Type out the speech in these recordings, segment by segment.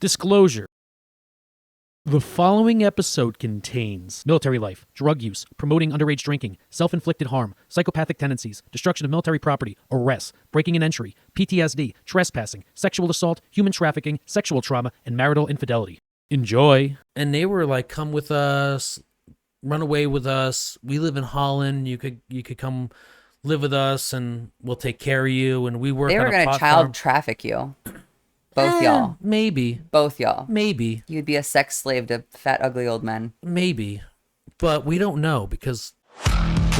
Disclosure. The following episode contains military life, drug use, promoting underage drinking, self-inflicted harm, psychopathic tendencies, destruction of military property, arrests, breaking and entry, PTSD, trespassing, sexual assault, human trafficking, sexual trauma, and marital infidelity. Enjoy. And they were like, come with us, run away with us. We live in Holland. You could come live with us and we'll take care of you. And we work They on were a going to pot child farm. traffic you. Both y'all. Maybe. Both y'all. Maybe. You'd be a sex slave to fat, ugly old men. Maybe. But we don't know because...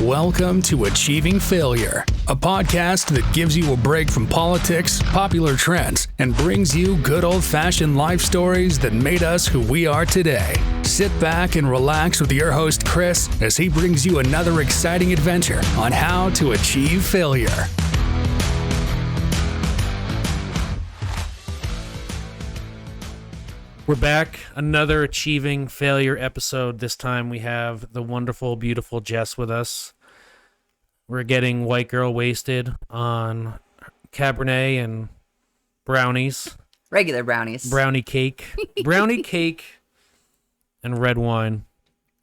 Welcome to Achieving Failure, a podcast that gives you a break from politics, popular trends, and brings you good old-fashioned life stories that made us who we are today. Sit back and relax with your host, Chris, as he brings you another exciting adventure on how to achieve failure. We're back, another Achieving Failure episode. This time we have the wonderful, beautiful Jess with us. We're getting white girl wasted on Cabernet and brownies. Regular brownies. Brownie cake. Brownie cake and red wine.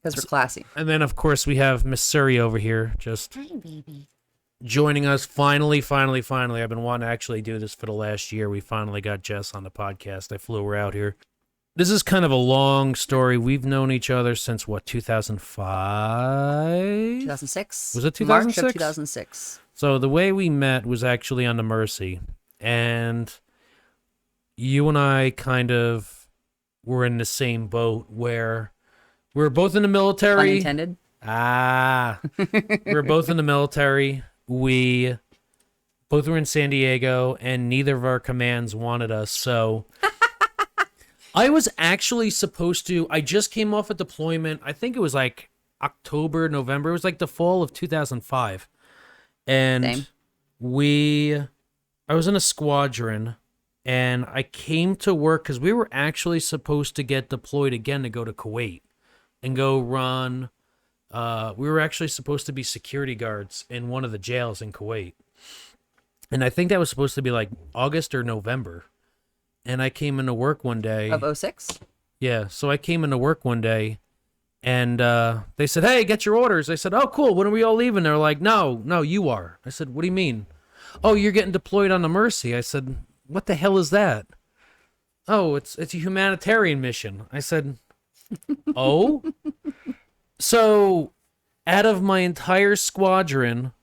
Because we're classy. And then, of course, we have Miss Suri over here just joining us. Finally. I've been wanting to actually do this for the last year. We finally got Jess on the podcast. I flew her out here. This is kind of a long story. We've known each other since, 2005? 2006. Was it 2006? March of 2006. So the way we met was actually on the Mercy. And you and I kind of were in the same boat where we were both in the military. Unintended? We were both in the military. We both were in San Diego, and neither of our commands wanted us, so... I was actually supposed to... I just came off a deployment. I think it was like October, November. It was like the fall of 2005. And Same. I was in a squadron, and I came to work because we were actually supposed to get deployed again to go to Kuwait and go run... we were actually supposed to be security guards in one of the jails in Kuwait. And I think that was supposed to be like August or November. And I came into work one day. Of 06? Yeah, so I came into work one day, and they said, hey, get your orders. I said, oh, cool, when are we all leaving? They're like, no, you are. I said, what do you mean? Oh, you're getting deployed on the Mercy. I said, what the hell is that? Oh, it's a humanitarian mission. I said, oh? So, out of my entire squadron,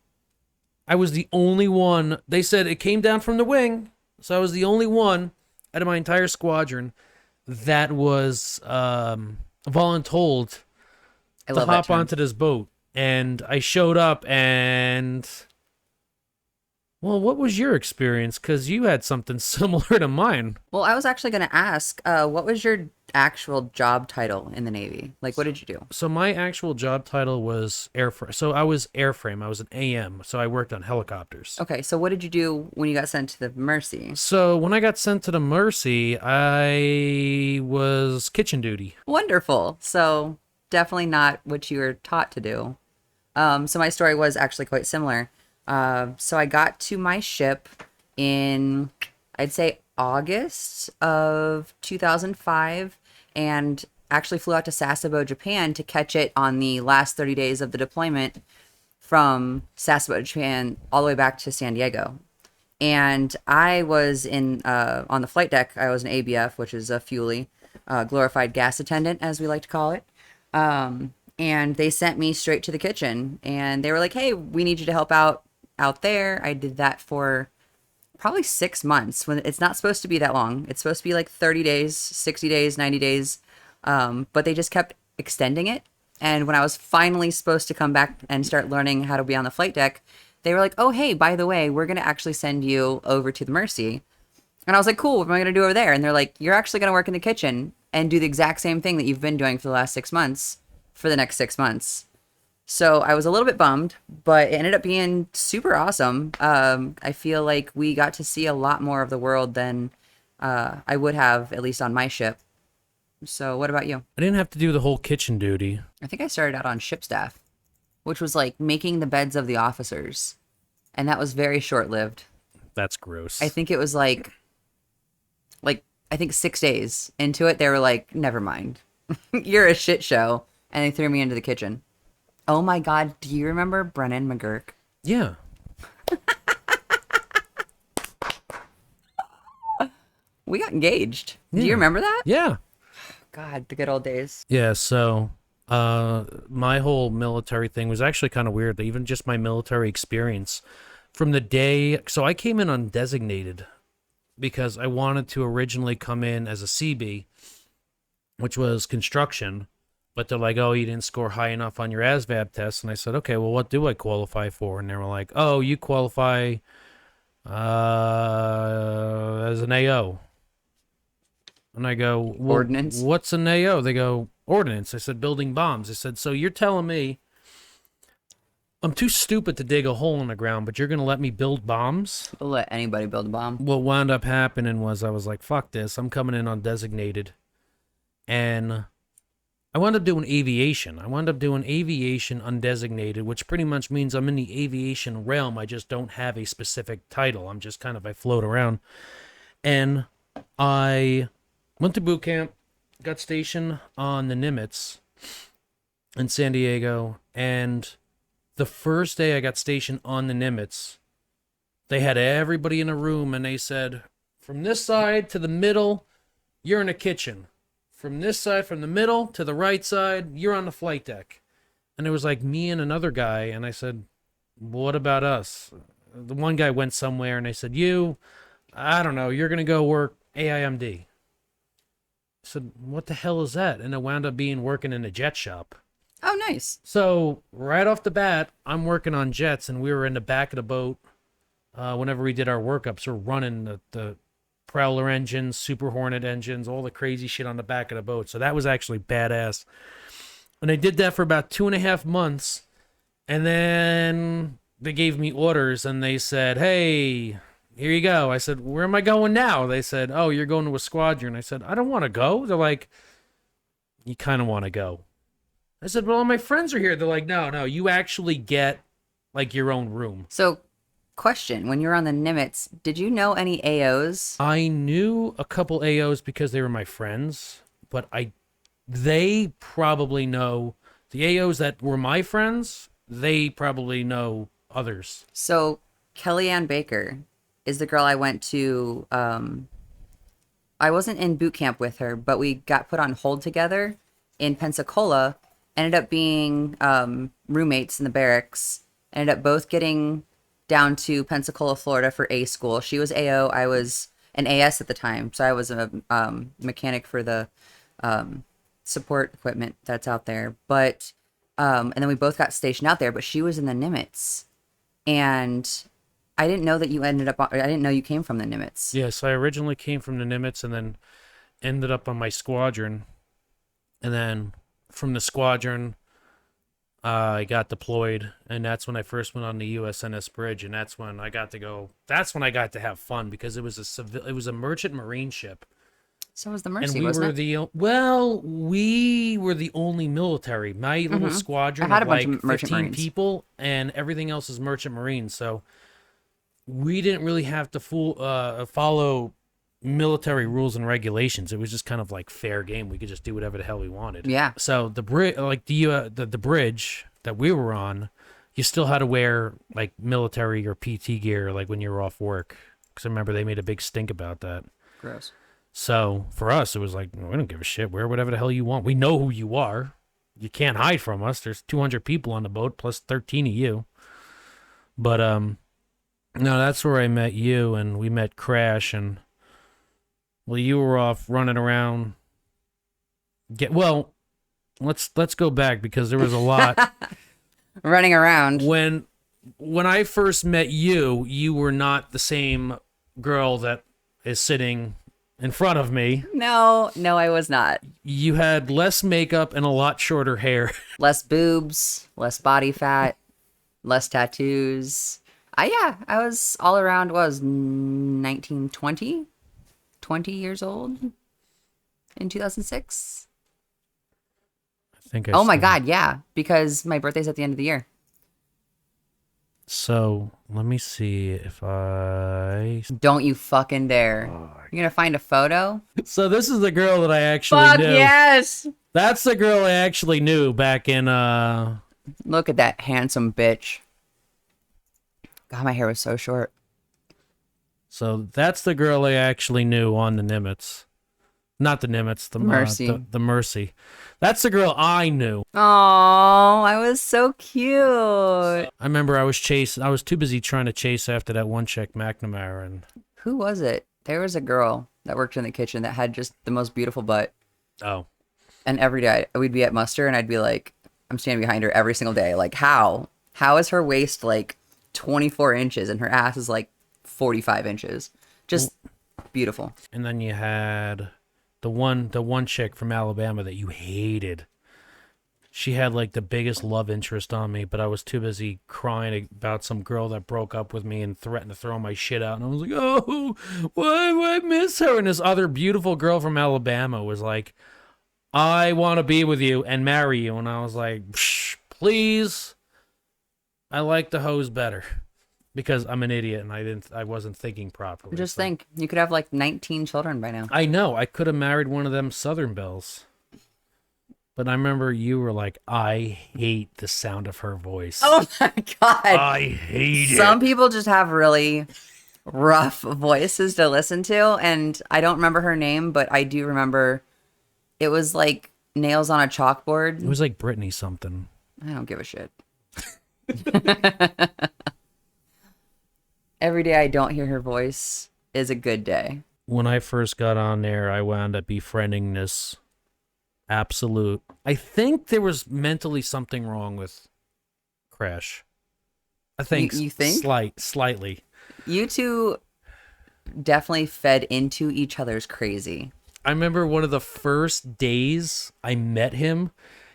I was the only one. They said it came down from the wing, so I was the only one out of my entire squadron that was voluntold to hop onto this boat. And I showed up and... Well, what was your experience? Because you had something similar to mine. Well, I was actually going to ask, what was your actual job title in the Navy? Like, what did you do? So my actual job title was airframe. So I was airframe. I was an AM. So I worked on helicopters. Okay, so what did you do when you got sent to the Mercy? So when I got sent to the Mercy, I was kitchen duty. Wonderful. So definitely not what you were taught to do. So my story was actually quite similar. So I got to my ship in, I'd say, August of 2005, and actually flew out to Sasebo, Japan to catch it on the last 30 days of the deployment from Sasebo, Japan, all the way back to San Diego. And I was on the flight deck. I was an ABF, which is a fuelie, glorified gas attendant, as we like to call it. And they sent me straight to the kitchen, and they were like, hey, we need you to help out there. I did that for probably 6 months, when it's not supposed to be that long. It's supposed to be like 30 days, 60 days, 90 days. But they just kept extending it. And when I was finally supposed to come back and start learning how to be on the flight deck, they were like, oh, hey, by the way, we're going to actually send you over to the Mercy. And I was like, cool, what am I going to do over there? And they're like, you're actually going to work in the kitchen and do the exact same thing that you've been doing for the last 6 months for the next 6 months. So I was a little bit bummed, but it ended up being super awesome. I feel like we got to see a lot more of the world than I would have, at least on my ship. So what about you? I didn't have to do the whole kitchen duty. I think I started out on ship staff, which was like making the beds of the officers. And that was very short-lived. That's gross. I think it was like I think 6 days into it, they were like, never mind. You're a shit show. And they threw me into the kitchen. Oh my God. Do you remember Brennan McGurk? Yeah. We got engaged. Do Yeah. you remember that? Yeah. God, the good old days. Yeah, so my whole military thing was actually kind of weird. Even just my military experience from the day, so I came in undesignated because I wanted to originally come in as a CB, which was construction, but they're like, "Oh, you didn't score high enough on your ASVAB test." And I said, "Okay, well, what do I qualify for?" And they were like, "Oh, you qualify as an AO." And I go, well, Ordnance? what's an AO? They go, ordnance. I said, building bombs. I said, so you're telling me I'm too stupid to dig a hole in the ground, but you're going to let me build bombs? We'll let anybody build a bomb. What wound up happening was I was like, fuck this. I'm coming in undesignated. And I wound up doing aviation. I wound up doing aviation undesignated, which pretty much means I'm in the aviation realm. I just don't have a specific title. I'm just kind of, I float around. And I went to boot camp, got stationed on the Nimitz in San Diego, and the first day I got stationed on the Nimitz, they had everybody in a room, and they said, from this side to the middle, you're in the kitchen. From this side, from the middle to the right side, you're on the flight deck. And it was like me and another guy, and I said, what about us? The one guy went somewhere, and they said, I don't know, you're going to go work AIMD. I said, what the hell is that? And it wound up being working in a jet shop. Oh, nice. So right off the bat, I'm working on jets, and we were in the back of the boat. Whenever we did our workups, we're running the Prowler engines, Super Hornet engines, all the crazy shit on the back of the boat. So that was actually badass. And I did that for about 2.5 months. And then they gave me orders, and they said, hey, here you go. I said, where am I going now? They said, oh, you're going to a squadron. I said, I don't want to go. They're like, you kind of want to go. I said, well, all my friends are here. They're like, no, you actually get like your own room. So, question, when you were on the Nimitz, did you know any AOs? I knew a couple AOs because they were my friends, but they probably know the AOs that were my friends. They probably know others. So, Kellyanne Baker is the girl I went to. I wasn't in boot camp with her, but we got put on hold together in Pensacola. Ended up being roommates in the barracks. Ended up both getting down to Pensacola, Florida for A school. She was AO. I was an AS at the time. So I was a mechanic for the support equipment that's out there. But, and then we both got stationed out there, but she was in the Nimitz. And I didn't know that you I didn't know you came from the Nimitz. Yes, I originally came from the Nimitz and then ended up on my squadron. And then from the squadron, I got deployed, and that's when I first went on the USNS Bridge, and that's when I got to go. That's when I got to have fun because it was a merchant marine ship. So was the Mercy, And we wasn't were it? we were the only military. My little squadron I had of a bunch like of merchant 15 marines. people, and everything else is merchant marines. So we didn't really have to follow military rules and regulations. It was just kind of like fair game. We could just do whatever the hell we wanted. Yeah. So the bridge, like the bridge that we were on, you still had to wear like military or PT gear, like when you were off work. Because I remember they made a big stink about that. Gross. So for us, it was like, we don't give a shit. Wear whatever the hell you want. We know who you are. You can't hide from us. There's 200 people on the boat plus 13 of you. But no, that's where I met you, and we met Crash, and well, you were off running around. Let's go back because there was a lot. Running around. When I first met you, you were not the same girl that is sitting in front of me. No, I was not. You had less makeup and a lot shorter hair. Less boobs, less body fat, less tattoos. I was all around, was 19, 20 years old in 2006. I think. Oh my God, yeah, because my birthday's at the end of the year. So let me see if I. Don't you fucking dare. You're gonna find a photo? So this is the girl that I actually Fuck knew. yes! That's the girl I actually knew back in. Look at that handsome bitch. God, my hair was so short. So that's the girl I actually knew on the Nimitz. Not the Nimitz, the Mercy. The Mercy. That's the girl I knew. Oh, I was so cute. I remember I was too busy trying to chase after that one chick, McNamara, and Who was it? There was a girl that worked in the kitchen that had just the most beautiful butt. oh. And every day we'd be at muster and I'd be like, I'm standing behind her every single day. Like, how? How is her waist like 24 inches and her ass is like 45 inches? Just beautiful. And then you had the one chick from Alabama that you hated. She had like the biggest love interest on me, but I was too busy crying about some girl that broke up with me and threatened to throw my shit out. And I was like, oh, why do I miss her? And this other beautiful girl from Alabama was like, I want to be with you and marry you. And I was like, psh, please. I like the hoes better because I'm an idiot and I wasn't thinking properly. Just so. think, you could have like 19 children by now. I know. I could have married one of them Southern belles. But I remember you were like, I hate the sound of her voice. Oh my God. I hate it. Some people just have really rough voices to listen to. And I don't remember her name, but I do remember it was like nails on a chalkboard. It was like Britney something. I don't give a shit. Every day I don't hear her voice is a good day. When I first got on there, I wound up befriending this absolute. I think there was mentally something wrong with Crash. I think You think? Slightly. You two definitely fed into each other's crazy. I remember one of the first days I met him,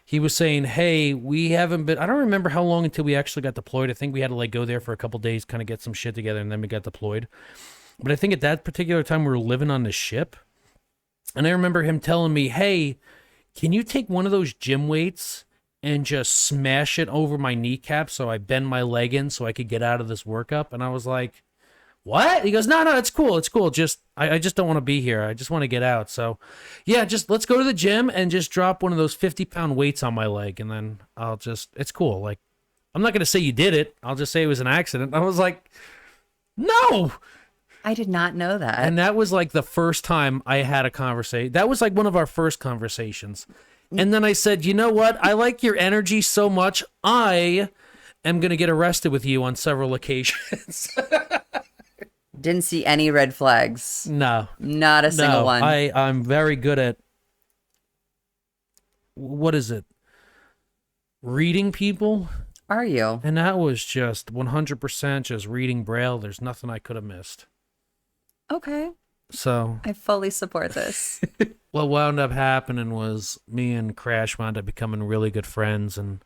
he was saying, hey, we haven't been, I don't remember how long until we actually got deployed. I think we had to like go there for a couple days, kind of get some shit together, and then we got deployed. But I think at that particular time we were living on the ship. And I remember him telling me, hey, can you take one of those gym weights and just smash it over my kneecap so I bend my leg in so I could get out of this workup? And I was like, what? He goes, no, it's cool. It's cool. Just, I just don't want to be here. I just want to get out. So yeah, just let's go to the gym and just drop one of those 50-pound weights on my leg. And then it's cool. Like, I'm not going to say you did it. I'll just say it was an accident. I was like, no. I did not know that. And that was like the first time I had a conversation. That was like one of our first conversations. And then I said, you know what? I like your energy so much. I am going to get arrested with you on several occasions. Didn't see any red flags. No. Not a single one. I'm very good at, what is it? Reading people. Are you? And that was just 100% just reading Braille. There's nothing I could have missed. Okay. So I fully support this. what wound up happening was me and Crash wound up becoming really good friends. And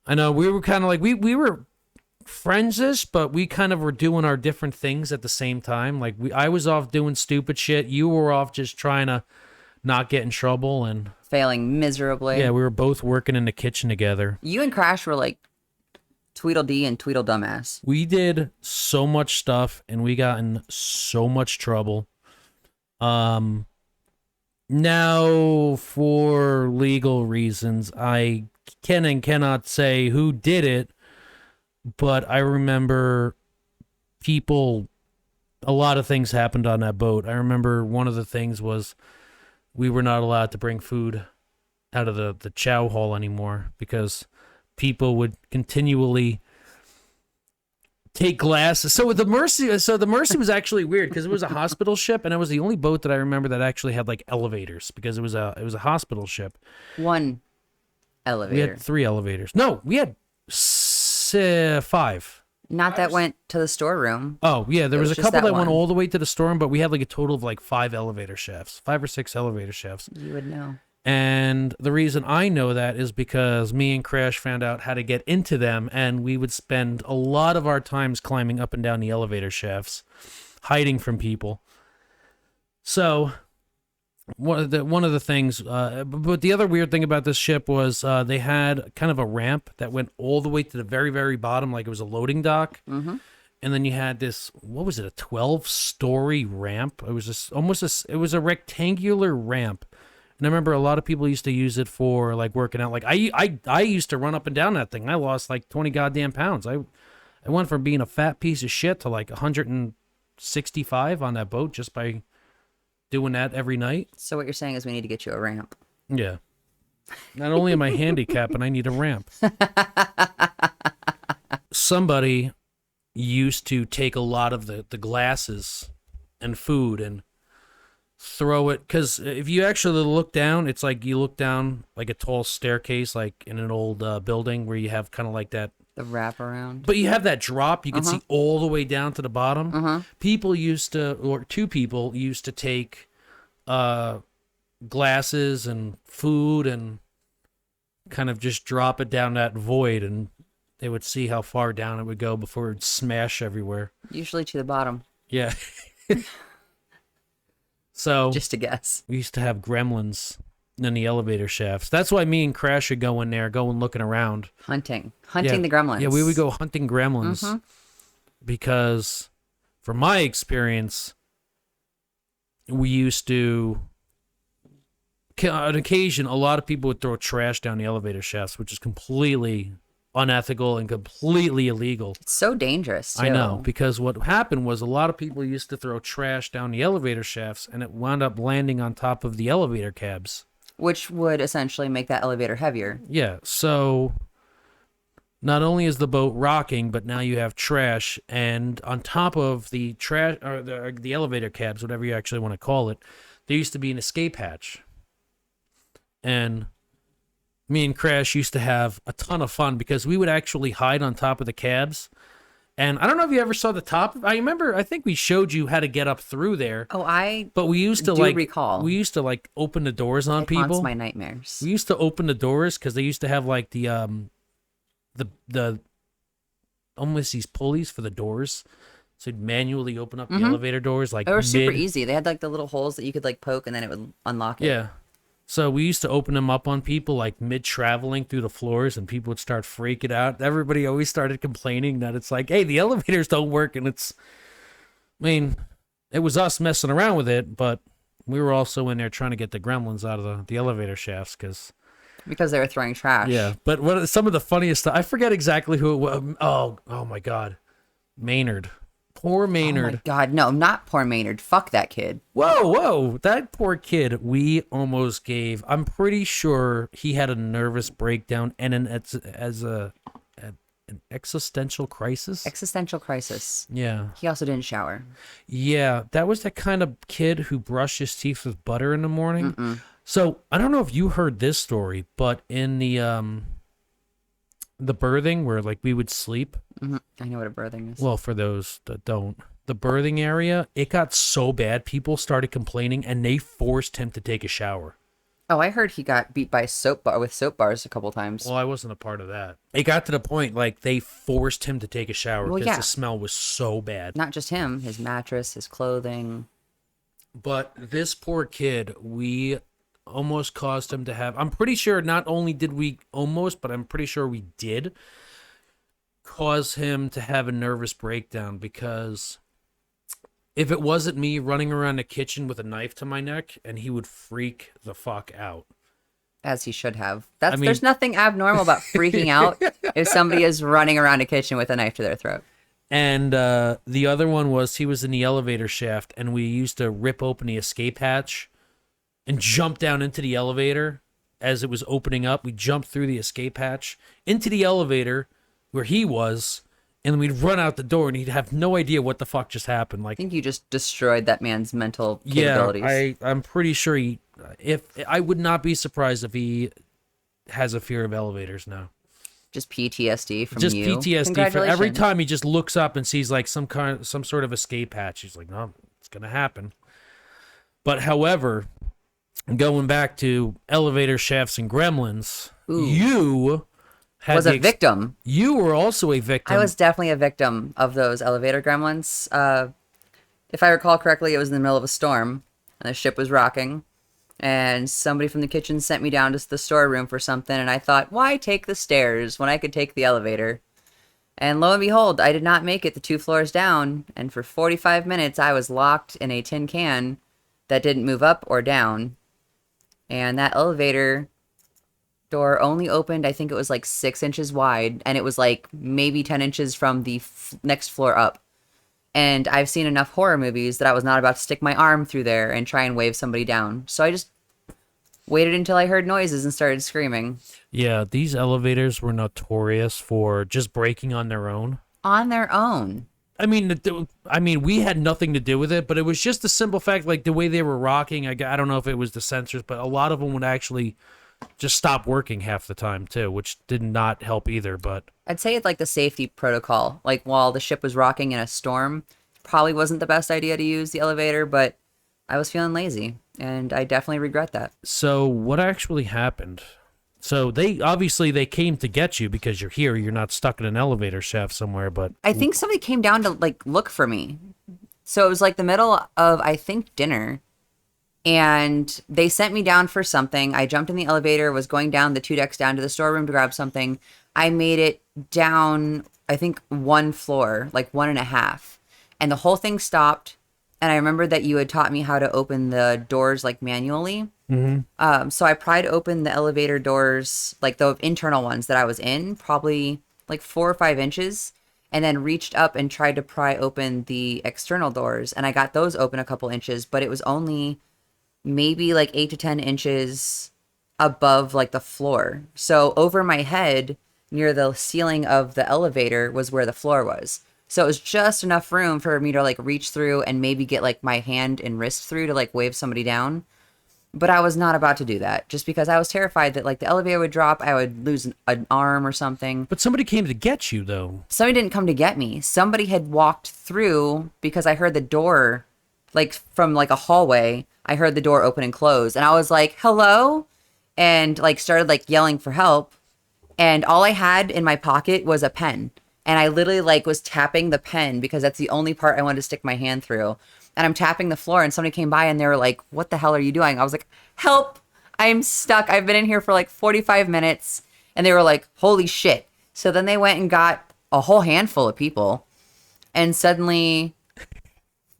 I know we were kind of like, we were friends-ish, but we kind of were doing our different things at the same time. Like I was off doing stupid shit. You were off just trying to not get in trouble. And Failing miserably. yeah, we were both working in the kitchen together. You and Crash were like Tweedledee and Tweedledumbass. We did so much stuff and we got in so much trouble. Now for legal reasons, I can and cannot say who did it, but I remember a lot of things happened on that boat. I remember one of the things was we were not allowed to bring food out of the chow hall anymore because people would continually take glasses. So the Mercy was actually weird because it was a hospital ship, and it was the only boat that I remember that actually had like elevators because it was a hospital ship. One We elevator. had 3 elevators. No, we had 5. Not that went to the storeroom. Oh yeah, there was a just couple that that went one. all the way to the storm, but we had like a total of like 5 elevator shafts, 5 or 6 elevator shafts. You would know. And the reason I know that is because me and Crash found out how to get into them, and we would spend a lot of our times climbing up and down the elevator shafts, hiding from people. So one of the things, but the other weird thing about this ship was they had kind of a ramp that went all the way to the very, very bottom, like it was a loading dock. Mm-hmm. And then you had this, what was it, a 12-story ramp? It was just it was a rectangular ramp. And I remember a lot of people used to use it for like working out. Like I used to run up and down that thing. I lost like 20 goddamn pounds. I went from being a fat piece of shit to like 165 on that boat just by doing that every night. So what you're saying is we need to get you a ramp. Yeah. Not only am I handicapped, but I need a ramp. Somebody used to take a lot of the glasses and food and throw it, because if you actually look down, it's like you look down like a tall staircase, like in an old building where you have kind of like that, the wraparound. but you have that drop. You can see all the way down to the bottom. People used to, or two people used to take glasses and food and kind of just drop it down that void, and they would see how far down it would go before it would smash everywhere. Usually to the bottom. Yeah. So Just a guess. we used to have gremlins in the elevator shafts. That's why me and Crash would go in there, going looking around. Hunting Yeah. the gremlins. Yeah, we would go hunting gremlins because, from my experience, we used to, on occasion, a lot of people would throw trash down the elevator shafts, which is completely unethical and completely illegal. It's so dangerous, too. I know, because what happened was a lot of people used to throw trash down the elevator shafts, and it wound up landing on top of the elevator cabs. Which would essentially make that elevator heavier. Yeah, so not only is the boat rocking, but now you have trash, and on top of the trash, or the elevator cabs, whatever you actually want to call it, there used to be an escape hatch. And me and Crash used to have a ton of fun because we would actually hide on top of the cabs. And I don't know if you ever saw the top. I think we showed you how to get up through there. Oh, I But we used to do like recall. we used to like open the doors on It haunts people. my nightmares. We used to open the doors because they used to have like the almost these pulleys for the doors. So you'd manually open up the elevator doors like They were super easy. They had like the little holes that you could like poke and then it would unlock it. Yeah. So we used to open them up on people like mid-traveling through the floors, and people would start freaking out. Everybody always started complaining that it's like, hey, the elevators don't work. And it's, I mean, it was us messing around with it, but we were also in there trying to get the gremlins out of the elevator shafts Because they were throwing trash. yeah. But some of the funniest stuff, I forget exactly who it was. Oh my God. Maynard. Poor Oh Maynard. my God, no, not poor Maynard. Fuck that kid. Whoa, that poor kid, we almost gave, I'm pretty sure he had a nervous breakdown and an existential crisis. Existential crisis. Yeah. He also didn't shower. Yeah, that was the kind of kid who brushed his teeth with butter in the morning. So, I don't know if you heard this story, but in the birthing where like we would sleep, I know what a birthing is. well, for those that don't, the birthing area, it got so bad, people started complaining, and they forced him to take a shower. Oh, I heard he got beat by soap bars a couple times. Well, I wasn't a part of that. It got to the point, like, they forced him to take a shower Well, because yeah. the smell was so bad. Not just him, his mattress, his clothing. But this poor kid, we almost caused him to have, I'm pretty sure not only did we almost, but I'm pretty sure we did cause him to have a nervous breakdown, because if it wasn't me running around the kitchen with a knife to my neck, and he would freak the fuck out. As he should have. I mean- There's nothing abnormal about freaking out if somebody is running around a kitchen with a knife to their throat. And the other one was he was in the elevator shaft, and we used to rip open the escape hatch and jump down into the elevator as it was opening up. We jumped through the escape hatch into the elevator where he was, and then we'd run out the door, and he'd have no idea what the fuck just happened. Like, I think you just destroyed that man's mental capabilities. yeah, I'm pretty sure I would not be surprised if he has a fear of elevators now. Just PTSD from Just you. PTSD for every Congratulations. time he just looks up and sees like some sort of escape hatch. He's like, no, it's gonna happen. But however, going back to elevator shafts and gremlins, you had was a victim. You were also a victim. I was definitely a victim of those elevator gremlins. If I recall correctly, it was in the middle of a storm and the ship was rocking. and somebody from the kitchen sent me down to the storeroom for something, and I thought, why take the stairs when I could take the elevator? And lo and behold, I did not make it the 2 floors down, and for 45 minutes I was locked in a tin can that didn't move up or down. And that elevator door only opened, I think it was like 6 inches wide, and it was like maybe 10 inches from the next floor up. And I've seen enough horror movies that I was not about to stick my arm through there and try and wave somebody down. So I just waited until I heard noises and started screaming. Yeah, these elevators were notorious for just breaking on their own. On their own. I mean, we had nothing to do with it, but it was just the simple fact, like the way they were rocking. I don't know if it was the sensors, but a lot of them would actually just stop working half the time too, which did not help either. But I'd say it's like the safety protocol. Like while the ship was rocking in a storm, probably wasn't the best idea to use the elevator, but I was feeling lazy, and I definitely regret that. so what actually happened? So they came to get you because you're here. You're not stuck in an elevator shaft somewhere. But I think somebody came down to like look for me. So it was like the middle of, I think, dinner. And they sent me down for something. I jumped in the elevator, was going down the 2 decks down to the storeroom to grab something. I made it down, I think, 1 floor, like 1.5. And the whole thing stopped. And I remember that you had taught me how to open the doors like manually. So I pried open the elevator doors, like the internal ones that I was in, probably like 4 or 5 inches, and then reached up and tried to pry open the external doors. And I got those open a couple inches, but it was only maybe like 8 to 10 inches above like the floor. So over my head near the ceiling of the elevator was where the floor was. So it was just enough room for me to like reach through and maybe get like my hand and wrist through to like wave somebody down. But I was not about to do that just because I was terrified that like the elevator would drop, I would lose an arm or something. But somebody came to get you, though. Somebody didn't come to get me. Somebody had walked through because I heard the door, like from like a hallway, I heard the door open and close. And I was like, hello? And like started like yelling for help. And all I had in my pocket was a pen. And I literally like was tapping the pen because that's the only part I wanted to stick my hand through. And I'm tapping the floor and somebody came by and they were like, what the hell are you doing? I was like, help, I'm stuck. I've been in here for like 45 minutes. And they were like, holy shit. So then they went and got a whole handful of people. And suddenly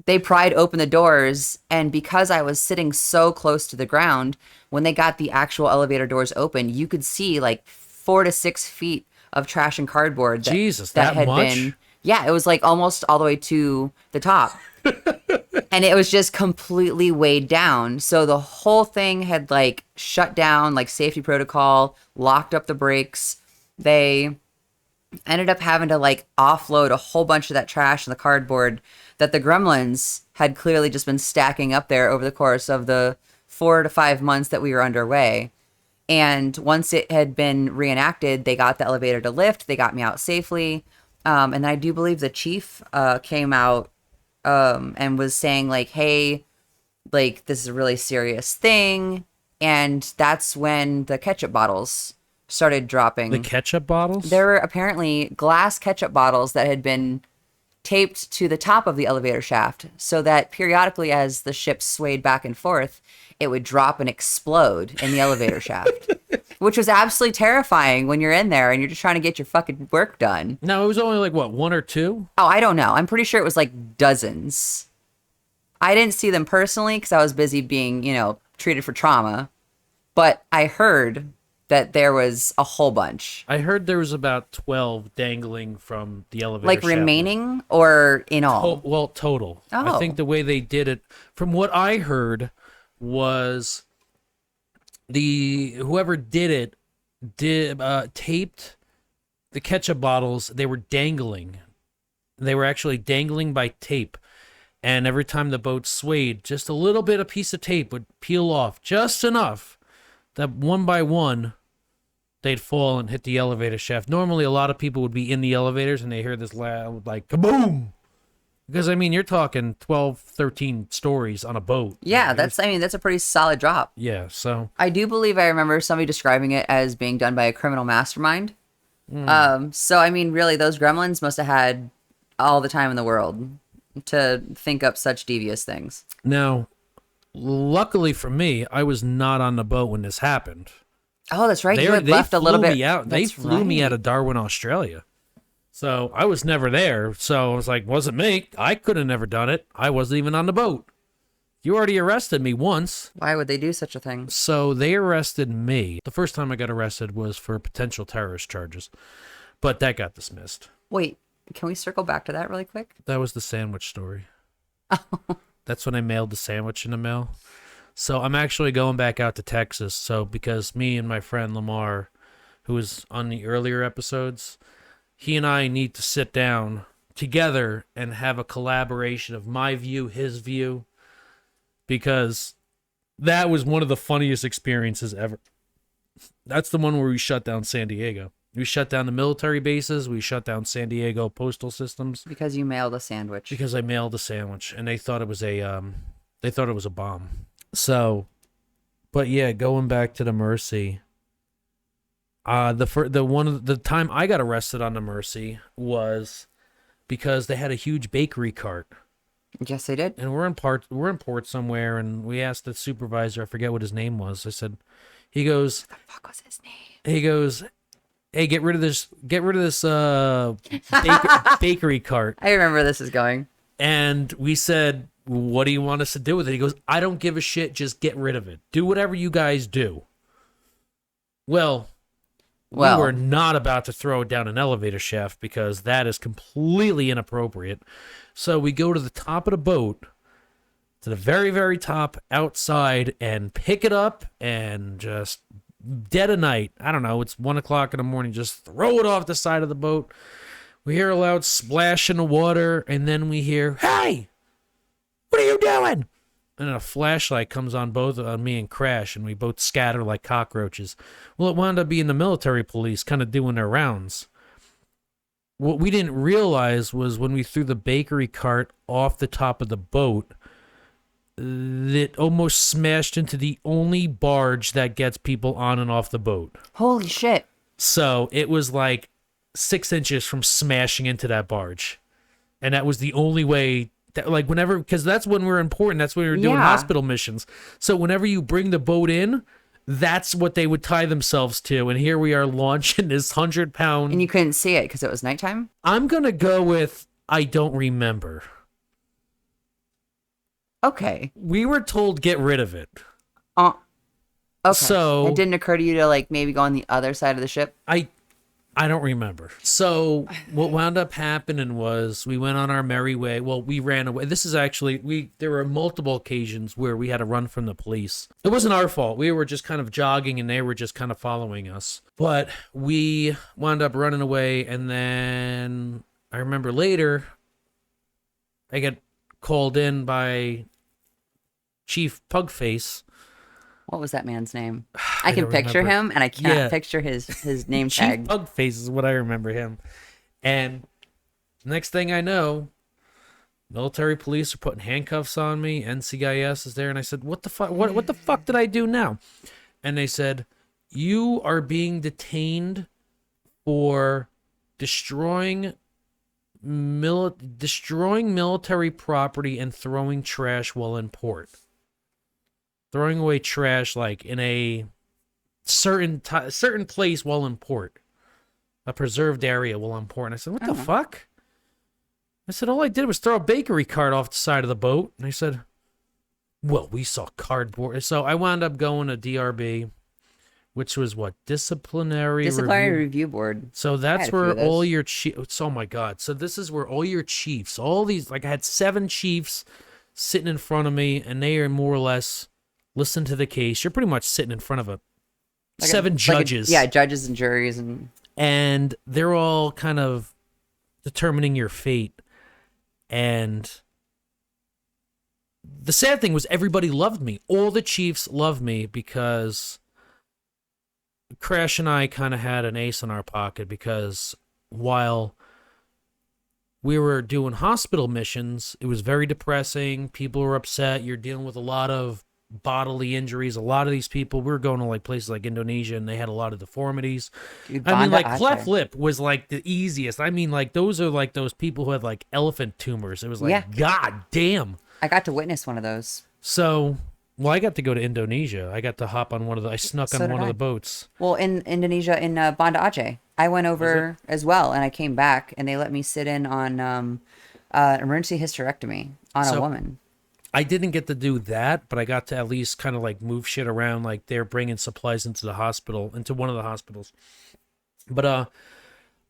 they pried open the doors. And because I was sitting so close to the ground, when they got the actual elevator doors open, you could see like 4 to 6 feet of trash and cardboard. Jesus, that had much? been, yeah, it was like almost all the way to the top. And it was just completely weighed down. So the whole thing had like shut down, like safety protocol, locked up the brakes. They ended up having to like offload a whole bunch of that trash and the cardboard that the gremlins had clearly just been stacking up there over the course of the 4 to 5 months that we were underway. And once it had been reenacted, they got the elevator to lift. They got me out safely. And I do believe the chief came out and was saying like, hey, like this is a really serious thing. And that's when the ketchup bottles started dropping. The ketchup bottles? There were apparently glass ketchup bottles that had been taped to the top of the elevator shaft so that periodically as the ship swayed back and forth, it would drop and explode in the elevator shaft, which was absolutely terrifying when you're in there and you're just trying to get your fucking work done. No, it was only like, what, 1 or 2? Oh, I don't know. I'm pretty sure it was like dozens. I didn't see them personally because I was busy being, treated for trauma. But I heard that there was a whole bunch. I heard there was about 12 dangling from the elevator Like shaft. remaining or in all? Well, total. Oh. I think the way they did it, from what I heard, was whoever did it taped the ketchup bottles. They were dangling. They were actually dangling by tape. And every time the boat swayed, just a little bit of piece of tape would peel off, just enough that one by one they'd fall and hit the elevator shaft. Normally, a lot of people would be in the elevators and they hear this loud, like, kaboom! Because, I mean, you're talking 12, 13 stories on a boat. Yeah, that's a pretty solid drop. Yeah, so. I do believe I remember somebody describing it as being done by a criminal mastermind. So, I mean, really, those gremlins must have had all the time in the world to think up such devious things. Now, luckily for me, I was not on the boat when this happened. Oh, that's right. You had left a little flew bit. me out. They That's flew me right. out of Darwin, Australia. So I was never there. So I was like, wasn't me. I could have never done it. I wasn't even on the boat. You already arrested me once. Why would they do such a thing? So they arrested me. The first time I got arrested was for potential terrorist charges, but that got dismissed. Wait, can we circle back to that really quick? That was the sandwich story. That's when I mailed the sandwich in the mail. So I'm actually going back out to Texas. So because me and my friend Lamar, who was on the earlier episodes, he and I need to sit down together and have a collaboration of my view, his view, because that was one of the funniest experiences ever. That's the one where we shut down San Diego. We shut down the military bases. We shut down San Diego postal systems Because you mailed a sandwich. because I mailed a sandwich and they thought it was a bomb. So, but yeah, going back to the Mercy. The time I got arrested on the Mercy was because they had a huge bakery cart. Yes, they did. And we're in port somewhere, and we asked the supervisor, I forget what his name was. He goes, The fuck was his name? he goes, hey, get rid of this bakery cart. I remember this is going. And we said, what do you want us to do with it? He goes, I don't give a shit, just get rid of it. Do whatever you guys do. Well, we were not about to throw it down an elevator shaft because that is completely inappropriate. So we go to the top of the boat, to the very, very top outside, and pick it up and just dead of night. I don't know. It's 1 o'clock in the morning. Just throw it off the side of the boat. We hear a loud splash in the water, and then we hear, hey, what are you doing? And then a flashlight comes on both on me and Crash, and we both scatter like cockroaches. Well, it wound up being the military police kind of doing their rounds. What we didn't realize was when we threw the bakery cart off the top of the boat, it almost smashed into the only barge that gets people on and off the boat. Holy shit. So it was like 6 inches from smashing into that barge. And that was the only way that, like, whenever, because that's when we're important. That's when we were doing hospital missions. So whenever you bring the boat in, that's what they would tie themselves to. And here we are launching this 100-pound. And you couldn't see it because it was nighttime? I'm going to go with, I don't remember. Okay. We were told get rid of it. Okay. So it didn't occur to you to like maybe go on the other side of the ship? I don't remember. So what wound up happening was we went on our merry way. Well, we ran away. This is actually, there were multiple occasions where we had to run from the police. It wasn't our fault. We were just kind of jogging and they were just kind of following us. But we wound up running away. And then I remember later, I got called in by Chief Pugface. What was that man's name? I can don't picture remember. him, and I can't Yeah. picture his name Chief tag. Pugface is what I remember him. And next thing I know, military police are putting handcuffs on me. NCIS is there, and I said, "What the fuck? What the fuck did I do now?" And they said, "You are being detained for destroying military property and throwing trash while in port." Throwing away trash like in a certain place while in port, a preserved area while in port. And I said, "What the fuck?" I said, "All I did was throw a bakery cart off the side of the boat." And they said, "Well, we saw cardboard." So I wound up going to DRB, which was what? Disciplinary Review Board. So that's I had a few where of those. all your chiefs. Oh my God! So this is where all your chiefs, all these, like I had 7 chiefs sitting in front of me, and they are more or less listen to the case. You're pretty much sitting in front of Like 7 judges. Judges and juries And they're all kind of determining your fate. And the sad thing was everybody loved me. All the chiefs loved me because Crash and I kind of had an ace in our pocket, because while we were doing hospital missions, it was very depressing. People were upset. You're dealing with a lot of bodily injuries. A lot of these people, we were going to like places like Indonesia, and they had a lot of deformities. Dude, I mean, Banda like cleft Aceh. lip was like the easiest. I mean, like those are like those people who had like elephant tumors. It was like, Yeah. God damn. I got to witness one of those. So Well, I got to go to Indonesia. I got to hop on one of the. I snuck So on did one of I. the boats. Well, in Indonesia, in Banda Aceh, I went over as well, and I came back, and they let me sit in on emergency hysterectomy on a So woman. I didn't get to do that, but I got to at least kind of like move shit around. Like they're bringing supplies into the hospital, into one of the hospitals. But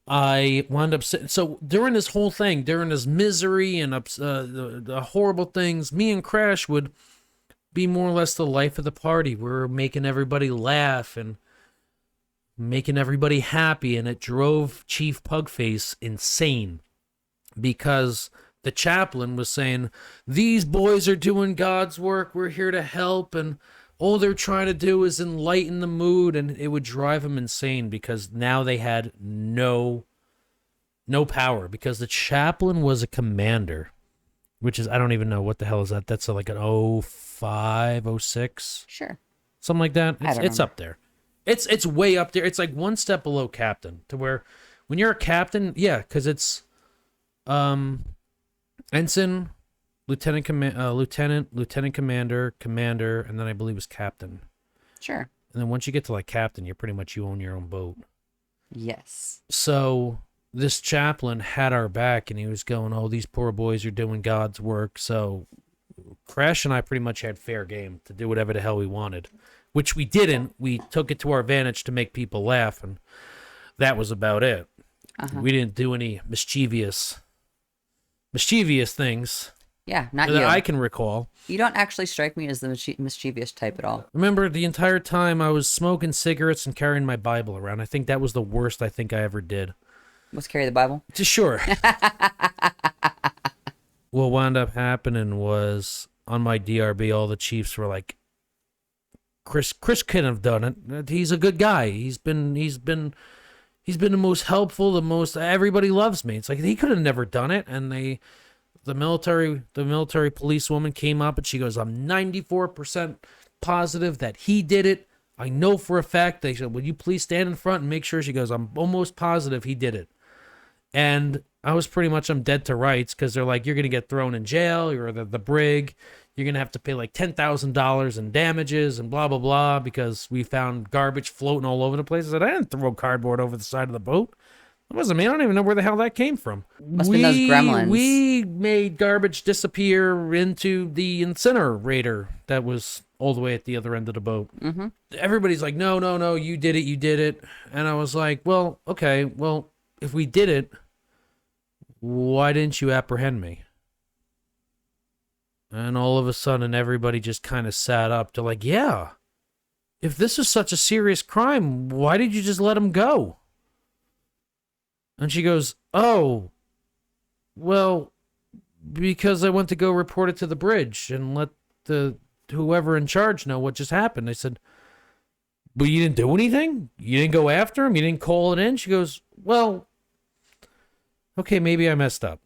I wound up sitting. So during this whole thing, during this misery and the horrible things, me and Crash would be more or less the life of the party. We were making everybody laugh and making everybody happy, and it drove Chief Pugface insane because the chaplain was saying, "These boys are doing God's work. We're here to help, and all they're trying to do is enlighten the mood." And it would drive him insane because now they had no power because the chaplain was a commander, which is, I don't even know what the hell is that. That's like an 05, 06, Sure. something like that. I don't It's up there. It's way up there. It's like one step below captain, to where when you're a captain, yeah, because it's ensign, lieutenant commander, commander, and then I believe it was captain. Sure. And then once you get to like captain, you're pretty much, you own your own boat. Yes. So this chaplain had our back, and he was going, "Oh, these poor boys are doing God's work." So Crash and I pretty much had fair game to do whatever the hell we wanted, which we didn't. We took it to our advantage to make people laugh, and that was about it. We didn't do any mischievous things Yeah, not that you. I can recall. You don't actually strike me as the mischievous type at all. Remember, the entire time I was smoking cigarettes and carrying my Bible around. I think that was the worst I think I ever did. Let's carry the Bible. Just sure. What wound up happening was, on my DRB, all the chiefs were like, Chris couldn't have done it. He's a good guy. He's been the most helpful, everybody loves me. It's like, he could have never done it. And the military police woman came up and she goes, "I'm 94% positive that he did it. I know for a fact." They said, "Will you please stand in front and make sure?" She goes, "I'm almost positive he did it." And I was pretty much, I'm dead to rights, because they're like, "You're going to get thrown in jail. You're the brig. You're going to have to pay like $10,000 in damages and blah, blah, blah, because we found garbage floating all over the place." I said, "I didn't throw cardboard over the side of the boat. That wasn't me. I don't even know where the hell that came from." Must have been those gremlins. We made garbage disappear into the incinerator that was all the way at the other end of the boat. Mm-hmm. Everybody's like, no, you did it. And I was like, well, okay, well, if we did it, why didn't you apprehend me? And all of a sudden, everybody just kind of sat up. They're like, yeah, if this is such a serious crime, why did you just let him go? And she goes, "Oh, well, because I went to go report it to the bridge and let whoever in charge know what just happened." I said, "But you didn't do anything? You didn't go after him? You didn't call it in?" She goes, "Well, okay, maybe I messed up."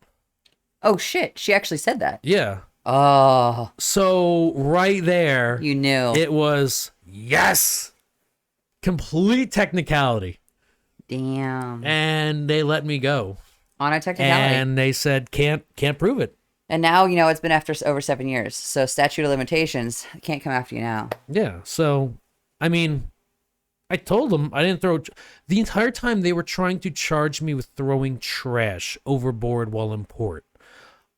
Oh, shit. She actually said that. Yeah. Oh, So right there, you knew. it was, yes, complete technicality. Damn. And they let me go. On a technicality. And they said, can't prove it. And now, it's been after over 7 years. So statute of limitations can't come after you now. Yeah. So, I mean, I told them I didn't throw. The entire time they were trying to charge me with throwing trash overboard while in port.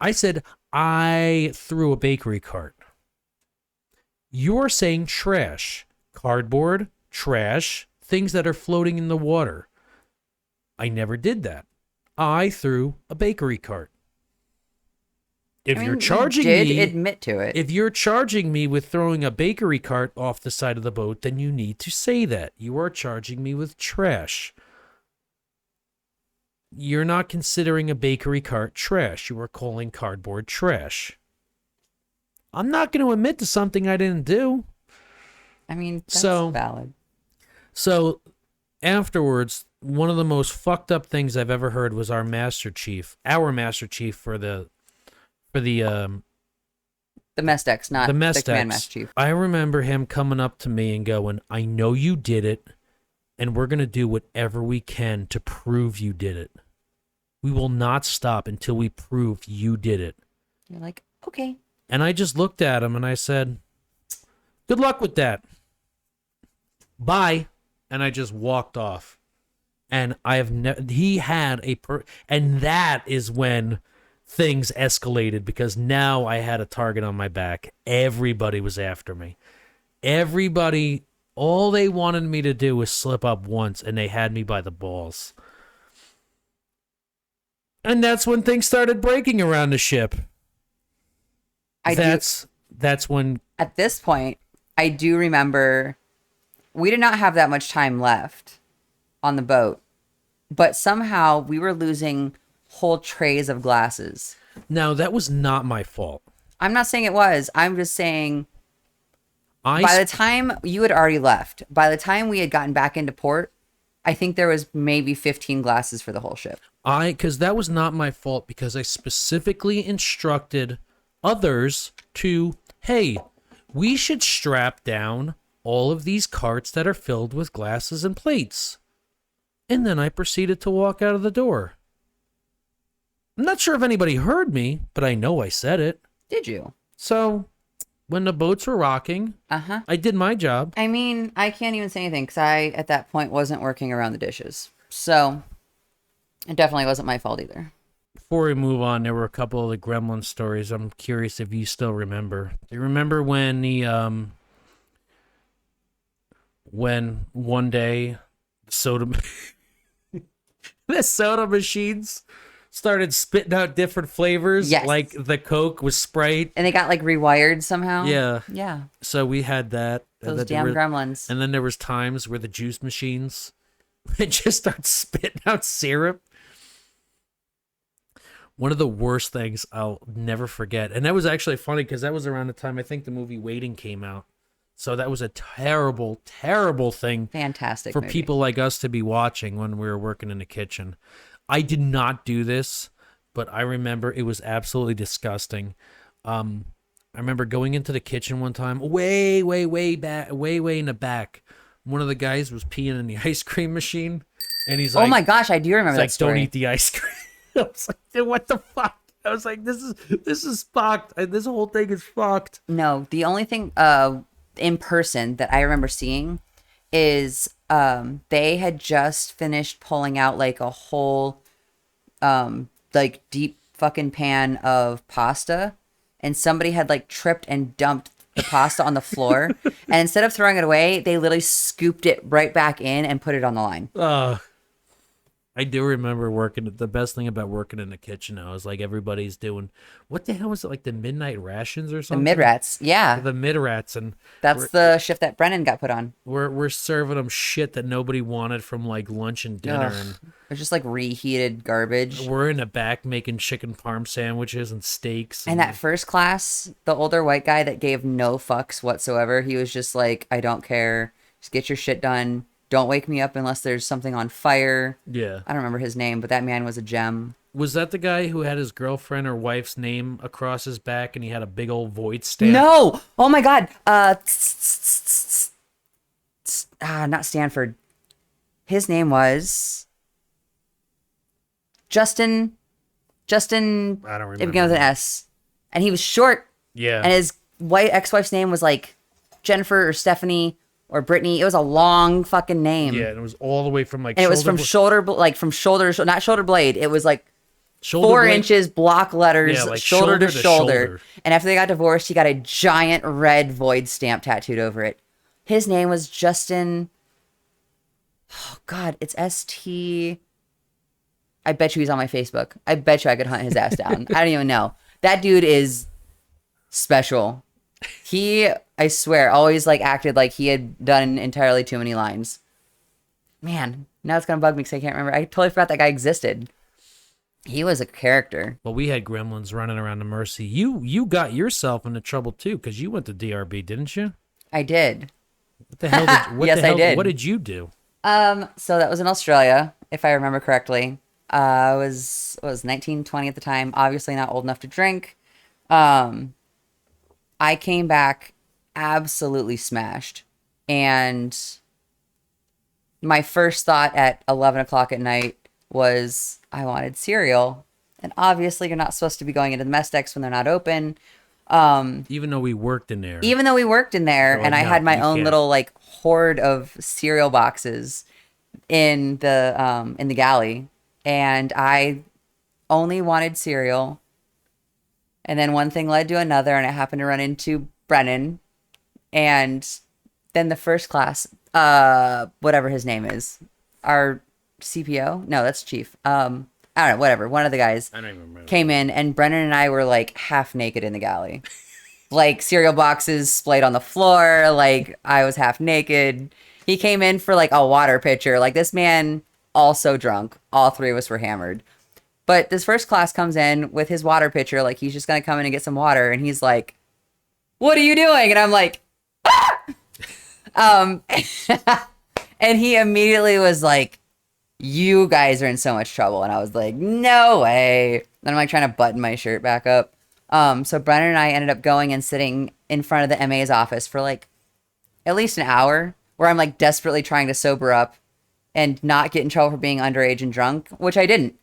I said, I threw a bakery cart. You're saying trash, cardboard, trash, things that are floating in the water. I never did that. I threw a bakery cart. If you're charging you did me, admit to it. if you're charging me with throwing a bakery cart off the side of the boat, then you need to say that. You are charging me with trash. You're not considering a bakery cart trash. You are calling cardboard trash. I'm not going to admit to something I didn't do. That's So- valid. So afterwards, one of the most fucked up things I've ever heard was our master chief for the The Mestex, not the the mess command decks. master chief. I remember him coming up to me and going, "I know you did it, and we're going to do whatever we can to prove you did it. We will not stop until we prove you did it." You're like, okay. And I just looked at him and I said, Good luck with that. Bye. And I just walked off. And he had and that is when things escalated, because now I had a target on my back. Everybody was after me. Everybody, all they wanted me to do was slip up once, and they had me by the balls. And that's when things started breaking around the ship. That's when... At this point, I do remember we did not have that much time left on the boat, but somehow we were losing whole trays of glasses. Now, that was not my fault. I'm not saying it was. I'm just saying by the time you had already left, by the time we had gotten back into port, I think there was maybe 15 glasses for the whole ship. Because that was not my fault, because I specifically instructed others to, hey, we should strap down all of these carts that are filled with glasses and plates. And then I proceeded to walk out of the door. I'm not sure if anybody heard me, but I know I said it. Did you? So, when the boats were rocking, I did my job. I mean, I can't even say anything because I, at that point, wasn't working around the dishes. So, it definitely wasn't my fault either. Before we move on, there were a couple of the Gremlin stories. I'm curious if you still remember. Do you remember when when one day the soda machines started spitting out different flavors? Yes. Like the Coke was Sprite. And they got like rewired somehow? Yeah. Yeah. So we had that. Those damn gremlins. And then there was times where the juice machines would just start spitting out syrup. One of the worst things I'll never forget. And that was actually funny because that was around the time I think the movie Waiting came out. So that was a terrible, terrible thing. Fantastic for movie. People like us to be watching when we were working in the kitchen. I did not do this, but I remember it was absolutely disgusting. I remember going into the kitchen one time, way back, way in the back. One of the guys was peeing in the ice cream machine, and he's like, "Oh my gosh, I do remember that story." Don't eat the ice cream. I was like, dude, what the fuck? I was like, this is fucked. This whole thing is fucked. No, the only thing in person that I remember seeing is they had just finished pulling out like a whole like deep fucking pan of pasta, and somebody had like tripped and dumped the pasta on the floor, and instead of throwing it away, they literally scooped it right back in and put it on the line. I do remember working. The best thing about working in the kitchen now is like everybody's doing, what the hell was it, like the midnight rations or something? The mid-rats, yeah. The mid-rats, and that's the shift that Brennan got put on. We're serving them shit that nobody wanted from like lunch and dinner. Ugh. And it's just like reheated garbage. We're in the back making chicken parm sandwiches and steaks. And that first class, the older white guy that gave no fucks whatsoever, he was just like, I don't care. Just get your shit done. Don't wake me up unless there's something on fire. Yeah. I don't remember his name, but that man was a gem. Was that the guy who had his girlfriend or wife's name across his back and he had a big old void stamp? No! Oh my god. Not Stanford. His name was Justin. I don't remember. It began with an S. And he was short. Yeah. And his ex-wife's name was like Jennifer or Stephanie or Brittany. It was a long fucking name. Yeah, and it was all the way from like. And it was from shoulder, not shoulder blade. It was like shoulder 4 blade? inches block letters, Yeah, like shoulder to shoulder. shoulder. And after they got divorced, he got a giant red void stamp tattooed over it. His name was Justin. Oh God, it's ST. I bet you he's on my Facebook. I bet you I could hunt his ass down. I don't even know. That dude is special. He, I swear, always like acted like he had done entirely too many lines. Man, now it's gonna bug me because I can't remember. I totally forgot that guy existed. He was a character. Well, we had gremlins running around the Mercy. You got yourself into trouble too because you went to DRB, didn't you? I did. What the hell? I did. What did you do? So that was in Australia, if I remember correctly. I was 19, 20 at the time. Obviously not old enough to drink. I came back absolutely smashed. And my first thought at 11 o'clock at night was I wanted cereal. And obviously you're not supposed to be going into the mess decks when they're not open. Even though we worked in there. Even though we worked in there, They're and like, I "No, had my you own can't." little like hoard of cereal boxes in the galley, and I only wanted cereal. And then one thing led to another, and I happened to run into Brennan, and then the first class, whatever his name is, our CPO. No, that's chief. I don't know, whatever. One of the guys I don't even remember. came in, and Brennan and I were like half naked in the galley. Like cereal boxes splayed on the floor. Like I was half naked. He came in for like a water pitcher. Like this man, also drunk. All three of us were hammered. But this first class comes in with his water pitcher. Like he's just going to come in and get some water. And he's like, "What are you doing?" And I'm like, "Ah!" And he immediately was like, "You guys are in so much trouble." And I was like, "No way." Then I'm like trying to button my shirt back up. So Brennan and I ended up going and sitting in front of the MA's office for like at least an hour, where I'm like desperately trying to sober up and not get in trouble for being underage and drunk, which I didn't.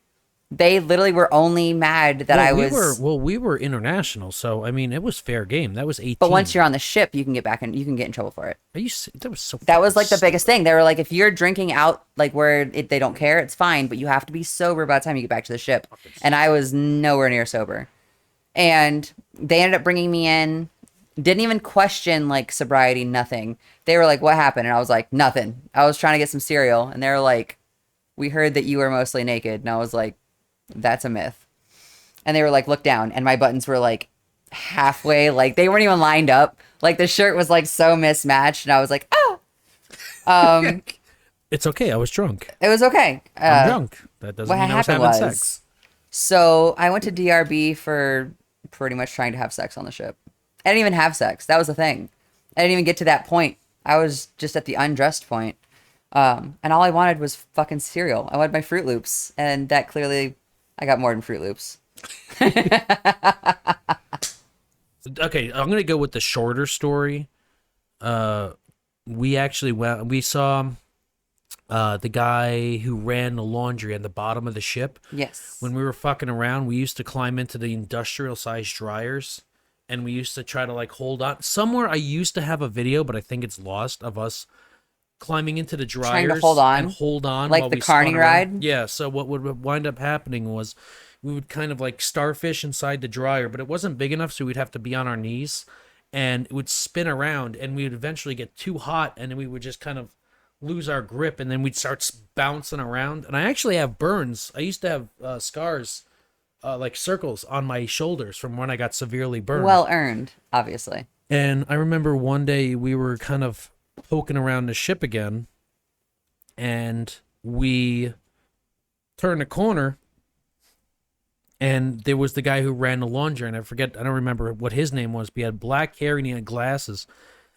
They literally were only mad that we were international, so I mean, it was fair game. That was 18. But once you're on the ship, you can get back and you can get in trouble for it. That was so. That was like the biggest thing. They were like, if you're drinking out, like where they don't care, it's fine, but you have to be sober by the time you get back to the ship. And I was nowhere near sober. And they ended up bringing me in. Didn't even question like sobriety, nothing. They were like, "What happened?" And I was like, "Nothing. I was trying to get some cereal." And they were like, "We heard that you were mostly naked." And I was like, "That's a myth." And they were like, "Look down." And my buttons were like halfway, like they weren't even lined up. Like the shirt was like so mismatched. And I was like, "Oh." It's okay. I was drunk. It was okay. I'm drunk. That doesn't mean I was having sex. So I went to DRB for pretty much trying to have sex on the ship. I didn't even have sex. That was the thing. I didn't even get to that point. I was just at the undressed point. And all I wanted was fucking cereal. I wanted my Fruit Loops. And that clearly, I got more than Fruit Loops. Okay, I'm gonna go with the shorter story. We actually went. We saw the guy who ran the laundry on the bottom of the ship. Yes. When we were fucking around, we used to climb into the industrial-sized dryers, and we used to try to like hold on. Somewhere I used to have a video, but I think it's lost, of us climbing into the dryers trying to hold on like while the we spun carny around. ride. Yeah. So what would wind up happening was we would kind of like starfish inside the dryer, but it wasn't big enough, so we'd have to be on our knees, and it would spin around, and we would eventually get too hot, and then we would just kind of lose our grip, and then we'd start bouncing around. And I actually have burns. I used to have scars, like circles on my shoulders from when I got severely burned. Well earned, obviously. And I remember one day we were kind of poking around the ship again, and we turned a corner, and there was the guy who ran the laundry, and I don't remember what his name was, but he had black hair and he had glasses.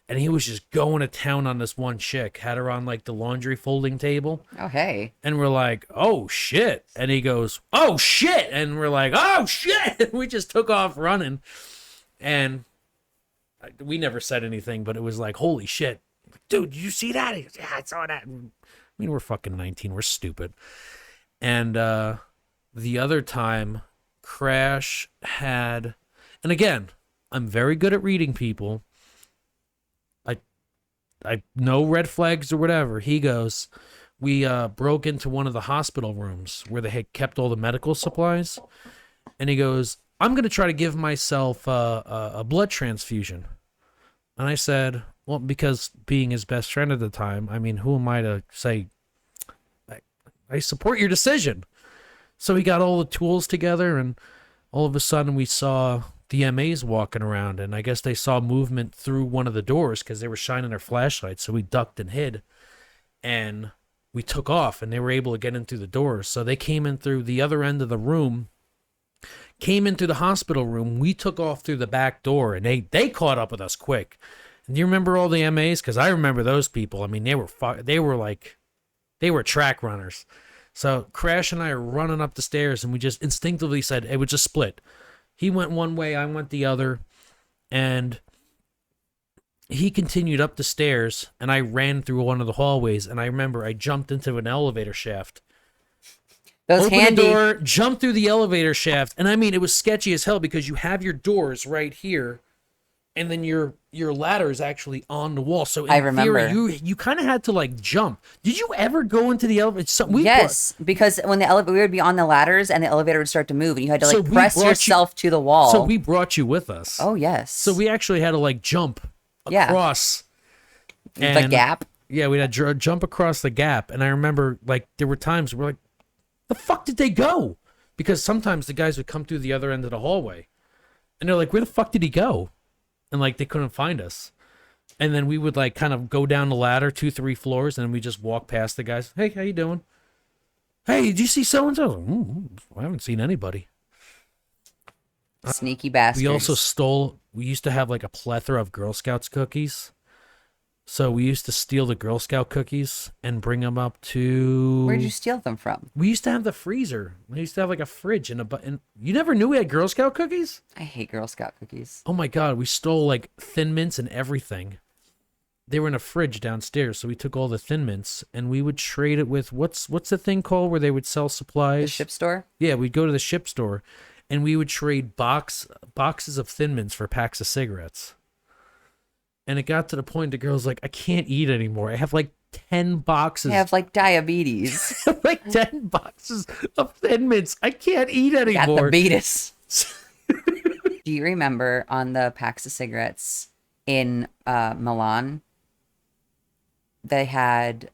And he was just going to town on this one chick, had her on like the laundry folding table. Oh, hey. And we're like, "Oh, shit." And he goes, "Oh, shit." And we're like, "Oh, shit." And we just took off running. And we never said anything, but it was like, "Holy shit. Dude, did you see that?" He goes, "Yeah, I saw that." I mean, we're fucking 19. We're stupid. And the other time, Crash had... And again, I'm very good at reading people. I no red flags or whatever. He goes, we broke into one of the hospital rooms where they had kept all the medical supplies. And he goes, "I'm going to try to give myself a blood transfusion." And I said, well, because being his best friend at the time, I mean, who am I to say, I support your decision. So he got all the tools together, and all of a sudden we saw the MAs walking around, and I guess they saw movement through one of the doors because they were shining their flashlights. So we ducked and hid, and we took off, and they were able to get in through the doors. So they came in through the other end of the room, came into the hospital room. We took off through the back door, and they caught up with us quick. And do you remember all the MAs? Because I remember those people. I mean, they were track runners. So Crash and I are running up the stairs, and we just instinctively said it would just split. He went one way, I went the other, and he continued up the stairs, and I ran through one of the hallways, and I remember I jumped into an elevator shaft, Those open handy. the door, jump through the elevator shaft. And I mean, it was sketchy as hell because you have your doors right here, and then your ladder is actually on the wall. So in I remember. theory, you kind of had to like jump. Did you ever go into the elevator? Yes, because when we would be on the ladders and the elevator would start to move, and you had to So like we press brought you- yourself to the wall. So we brought you with us. Oh yes. So we actually had to like jump Yeah. across the gap. Yeah, we had to jump across the gap. And I remember like there were times we're like, the fuck did they go? Because sometimes the guys would come through the other end of the hallway, and they're like, where the fuck did he go? And like they couldn't find us. And then we would like kind of go down the ladder 2-3 floors, and we just walk past the guys. Hey, how you doing? Hey, did you see so and so? I haven't seen anybody. Sneaky bastards. We also stole. We used to have like a plethora of Girl Scouts cookies, so we used to steal the Girl Scout cookies and bring them up to. Where'd you steal them from? We used to have the freezer. We used to have like a fridge and a button. You never knew we had Girl Scout cookies? I hate Girl Scout cookies. Oh my god, we stole like Thin Mints and everything. They were in a fridge downstairs, so we took all the Thin Mints and we would trade it with what's the thing called where they would sell supplies? The ship store? Yeah, we'd go to the ship store and we would trade boxes of Thin Mints for packs of cigarettes. And it got to the point the girl's like, I can't eat anymore. I have like 10 boxes. I have like diabetes. like 10 boxes of Thin Mints. I can't eat Got anymore. the beatus. Do you remember on the packs of cigarettes in Milan? They had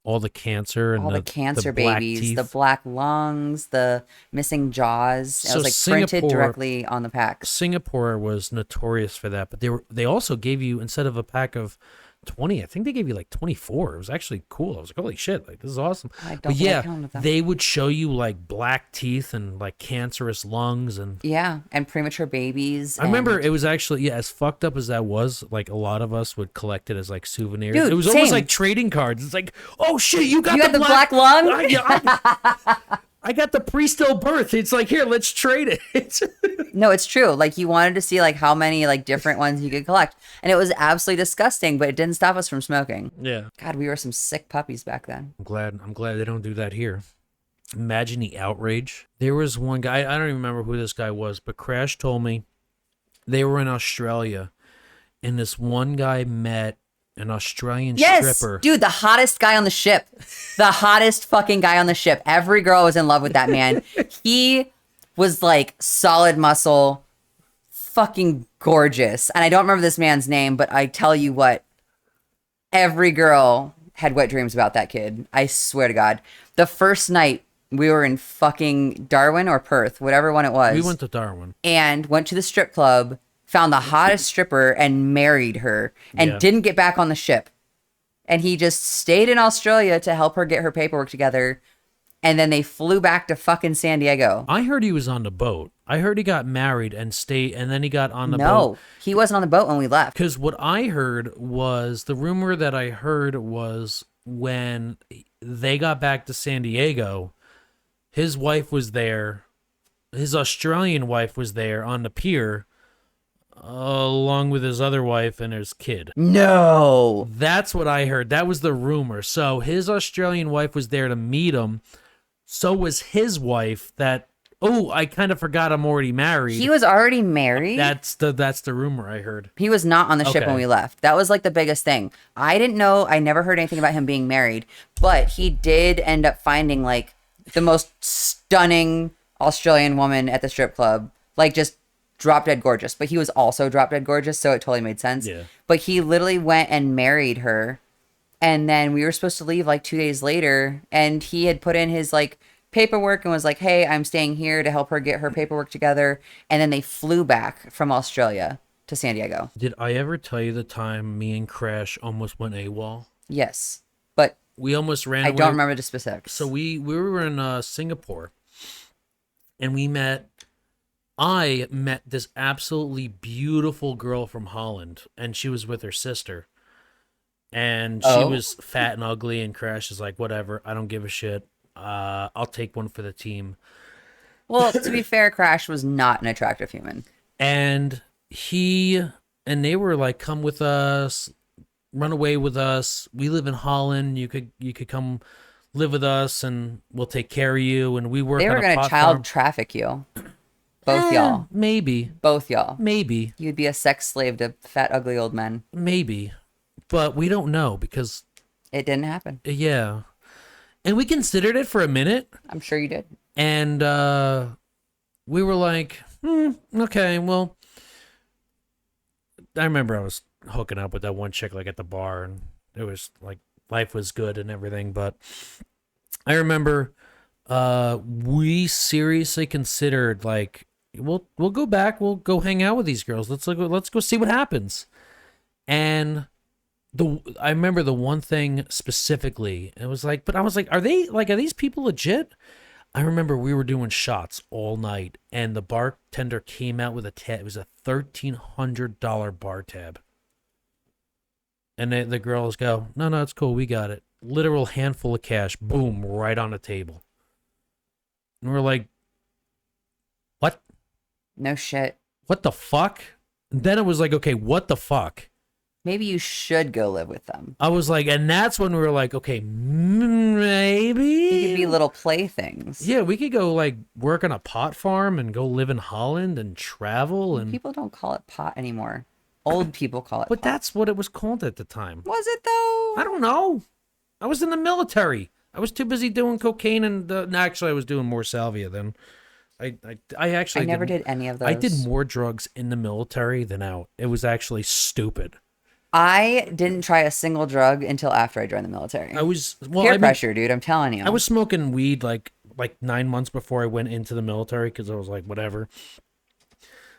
all the cancer and all the cancer black babies, teeth. the black lungs, the missing jaws. It So was like printed Singapore- directly on the packs. Singapore was notorious for that, but they also gave you, instead of a pack of 20, I think they gave you like 24. It was actually cool. I was like, holy shit, like this is awesome. I don't But think I yeah, counted them. they would show you like black teeth and like cancerous lungs and Yeah, and premature babies. I remember and- it was actually, yeah, as fucked up as that was, like a lot of us would collect it as like souvenirs. Dude, it was almost same. like trading cards. It's like, oh shit, you got You the got the black lung? I got the pre-stillbirth. It's like, here, let's trade it. It's No, it's true. Like you wanted to see like how many like different ones you could collect, and it was absolutely disgusting. But it didn't stop us from smoking. yeah. God, we were some sick puppies back then. I'm glad they don't do that here. Imagine the outrage. There was one guy, I don't even remember who this guy was, but Crash told me they were in Australia and this one guy met an Australian Yes, stripper. dude, the hottest guy on the ship, the hottest fucking guy on the ship. Every girl was in love with that man. He was like solid muscle, fucking gorgeous. And I don't remember this man's name, but I tell you what, every girl had wet dreams about that kid. I swear to God. The first night we were in fucking Darwin or Perth, whatever one it was. We went to Darwin. And went to the strip club, found the hottest stripper and married her and Yeah. didn't get back on the ship. And he just stayed in Australia to help her get her paperwork together. And then they flew back to fucking San Diego. I heard he was on the boat. I heard he got married and stayed, and then he got on the boat. No, he wasn't on the boat when we left. Because what I heard was, the rumor that I heard was when they got back to San Diego, his wife was there, his Australian wife was there on the pier, along with his other wife and his kid. No. That's what I heard. That was the rumor. So his Australian wife was there to meet him. So was his wife. That, oh, I kind of forgot I'm already married. He was already married. That's the rumor I heard. He was not on the ship Okay. when we left. That was like the biggest thing. I didn't know. I never heard anything about him being married, but he did end up finding like the most stunning Australian woman at the strip club, like just drop dead gorgeous. But he was also drop dead gorgeous, so it totally made sense. Yeah. But he literally went and married her, and then we were supposed to leave like 2 days later, and he had put in his like paperwork and was like, hey, I'm staying here to help her get her paperwork together. And then they flew back from Australia to San Diego. Did I ever tell you the time me and Crash almost went AWOL? Yes, but We almost ran I away. don't remember the specifics. So we were in Singapore, and I met this absolutely beautiful girl from Holland, and she was with her sister. And she Oh. was fat and ugly, and Crash is like, whatever, I don't give a shit. I'll take one for the team. Well, to be fair, Crash was not an attractive human. And they were like, come with us, run away with us. We live in Holland. You could come live with us and we'll take care of you. And we work They on were a going to pot child farm. traffic you. Both y'all. Maybe. Both y'all. Maybe. You'd be a sex slave to fat, ugly old men. Maybe. But we don't know because, It didn't happen. yeah. And we considered it for a minute. I'm sure you did. And we were like, okay, well, I remember I was hooking up with that one chick like at the bar, and it was like life was good and everything. But I remember we seriously considered like we'll go back, we'll go hang out with these girls. Let's go see what happens. And I remember the one thing specifically. It was like, but I was like, are these people legit? I remember we were doing shots all night, and the bartender came out with a tab. It was a $1,300 bar tab. And the girls go, no, it's cool. We got it. Literal handful of cash. Boom, right on the table. And we're like, what? No shit. What the fuck? And then it was like, okay, what the fuck? Maybe you should go live with them. I was like, and that's when we were like, okay, maybe. You could be little playthings. Yeah, we could go like work on a pot farm and go live in Holland and travel. And People don't call it pot anymore. Old people call it but pot. that's what it was called at the time. Was it though? I don't know. I was in the military. I was too busy doing cocaine and no, actually I was doing more salvia then. I actually I never did any of those. I did more drugs in the military than out. It was actually stupid. I didn't try a single drug until after I joined the military. Peer Pressure, dude. I'm telling you. I was smoking weed like 9 months before I went into the military because I was like, whatever.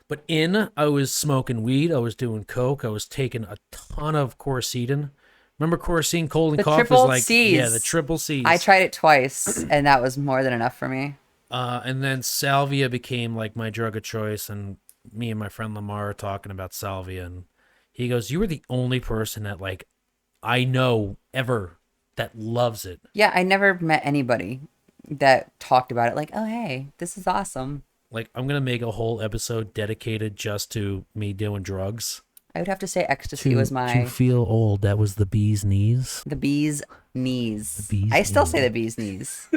But I was smoking weed. I was doing coke. I was taking a ton of quercetin. Remember quercetin, cold and The cough is triple like Cs. Yeah, the triple C's. I tried it twice, and that was more than enough for me. And then salvia became like my drug of choice. And me and my friend Lamar are talking about salvia, and he goes, "You were the only person that like I know ever that loves it." Yeah, I never met anybody that talked about it like, oh, hey, this is awesome. Like, I'm going to make a whole episode dedicated just to me doing drugs. I would have to say ecstasy was To feel old, that was the bee's knees. the bee's knees. The bee's I still knees. say the bee's knees.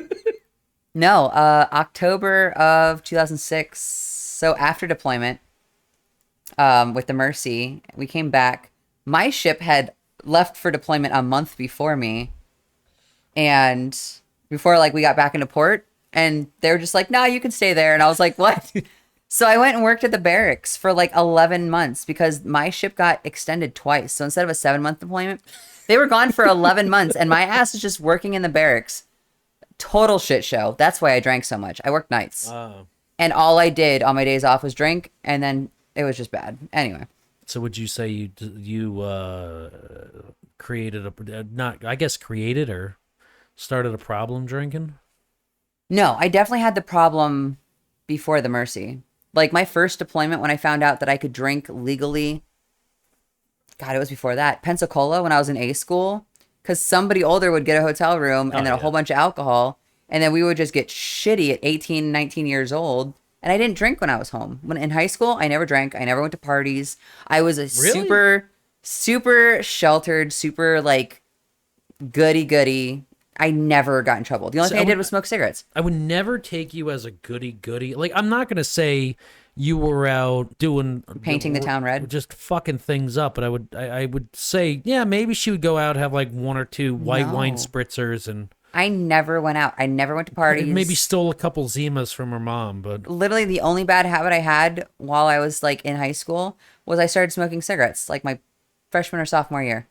No, October of 2006. So after deployment, with the Mercy, we came back. My ship had left for deployment a month before me, and before like we got back into port, and they were just like, "No, you can stay there." And I was like, "What?" So I went and worked at the barracks for like 11 months because my ship got extended twice. So instead of a 7-month deployment, they were gone for 11 months, and my ass is just working in the barracks. Total shit show. That's why I drank so much. I worked nights, and all I did on my days off was drink, and then it was just bad. Anyway. So would you say you created created or started a problem drinking? No, I definitely had the problem before the Mercy. Like my first deployment when I found out that I could drink legally. God, it was before that. Pensacola when I was in A school. Because somebody older would get a hotel room and then a whole bunch of alcohol. And then we would just get shitty at 18, 19 years old. And I didn't drink when I was home. When in high school, I never drank. I never went to parties. I was a super, super sheltered, super like goody. I never got in trouble. The only thing I did was smoke cigarettes. I would never take you as a goody. Like, I'm not going to say you were out Painting the town red. just fucking things up, but I would say, yeah, maybe she would go out, have like one or two white wine spritzers, and I never went out. I never went to parties. Maybe stole a couple Zimas from her mom, but literally the only bad habit I had while I was like in high school was I started smoking cigarettes like my freshman or sophomore year.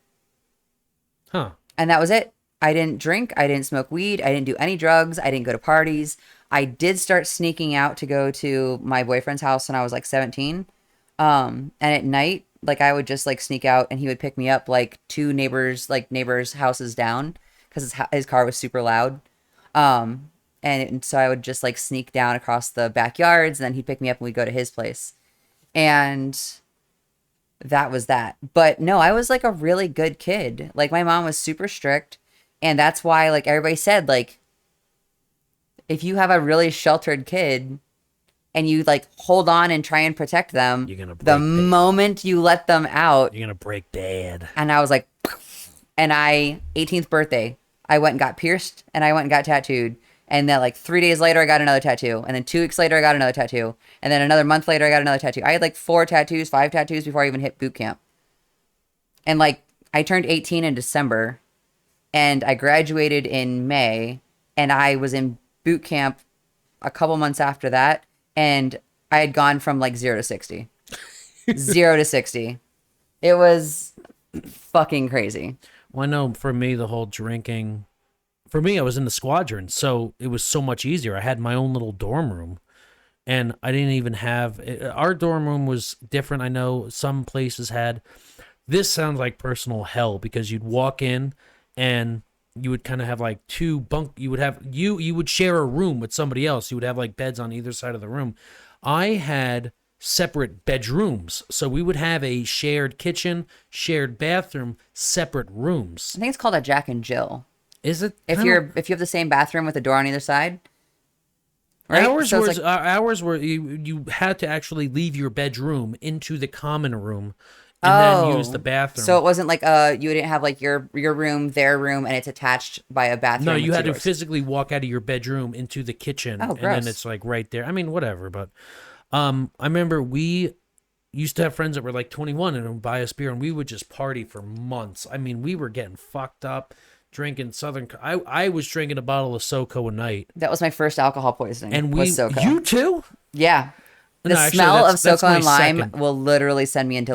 Huh. And that was it. I didn't drink. I didn't smoke weed. I didn't do any drugs. I didn't go to parties. I did start sneaking out to go to my boyfriend's house when I was like 17. And at night, like I would just like sneak out and he would pick me up like two neighbors houses down because his car was super loud. And so I would just like sneak down across the backyards and then he'd pick me up and we'd go to his place. And that was that. But no, I was like a really good kid. Like my mom was super strict. And that's why like everybody said like, if you have a really sheltered kid and you like hold on and try and protect them, the moment you let them out, you're going to break dad. And I was like, and 18th birthday, I went and got pierced, and I went and got tattooed. And then like 3 days later, I got another tattoo. And then 2 weeks later, I got another tattoo. And then another month later, I got another tattoo. I had like 5 tattoos before I even hit boot camp. And like I turned 18 in December, and I graduated in May, and I was in boot camp a couple months after that. And I had gone from like 0 to 60. 0 to 60. It was fucking crazy. Well, I know for me, the whole drinking, for me, I was in the squadron, so it was so much easier. I had my own little dorm room, and I didn't even have, our dorm room was different. I know some places had, this sounds like personal hell, because you'd walk in and you would kind of have like you would share a room with somebody else. You would have like beds on either side of the room. I had separate bedrooms, so we would have a shared kitchen, shared bathroom, separate rooms. I think it's called a Jack and Jill. Is it? If you have the same bathroom with a door on either side, right? Ours were you had to actually leave your bedroom into the common room and then use the bathroom. So it wasn't like you didn't have like your room, their room, and it's attached by a bathroom. No, you had to doors. physically walk out of your bedroom into the kitchen, and then it's like right there. I mean, whatever, but I remember we used to have friends that were like 21 and would buy us beer, and we would just party for months. I mean, we were getting fucked up, drinking Southern. I was drinking a bottle of SoCo a night. That was my first alcohol poisoning. And was SoCo. You too? Yeah. The smell of SoCo and lime will literally send me into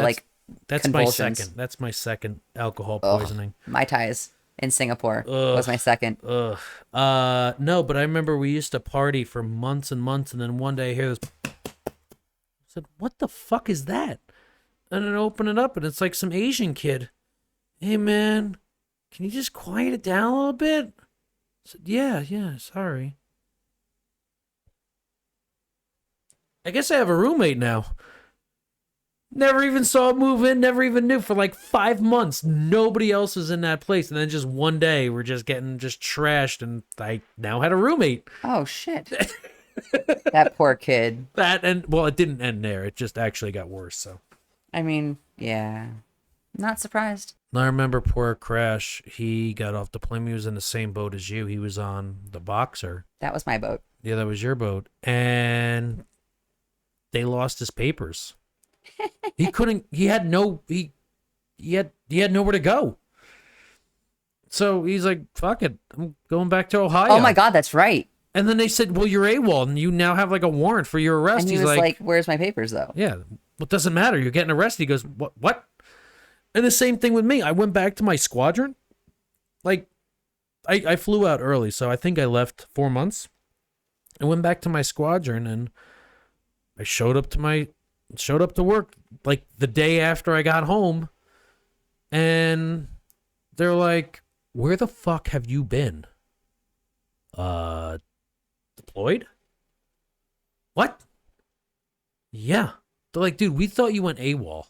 that's convulsions. my second. That's my second alcohol poisoning. Mai Tais in Singapore was my second. No, but I remember we used to party for months and months, and then one day I hear this. I said, "What the fuck is that?" And then I open it up, and it's like some Asian kid. Hey man, can you just quiet it down a little bit? I said, yeah, sorry. I guess I have a roommate now. Never even saw him move in, never even knew. For like 5 months, nobody else was in that place. And then just one day, we're just getting trashed, and I now had a roommate. Oh, shit. That poor kid. It didn't end there. It just actually got worse, so. I mean, yeah. Not surprised. I remember poor Crash. He got off the plane. He was in the same boat as you. He was on the Boxer. That was my boat. Yeah, that was your boat. And they lost his papers. He couldn't. He had nowhere to go. So he's like, "Fuck it, I'm going back to Ohio." Oh my God, that's right. And then they said, "Well, you're AWOL, and you now have like a warrant for your arrest." And he He's was like, "Where's my papers, though?" Yeah, well, it doesn't matter. You're getting arrested. He goes, "What?" And the same thing with me. I went back to my squadron. Like, I flew out early, so I think I left 4 months. I went back to my squadron, and I showed up to work like the day after I got home, and they're like, "Where the fuck have you been?" Deployed? What? Yeah. They're like, "Dude, we thought you went AWOL."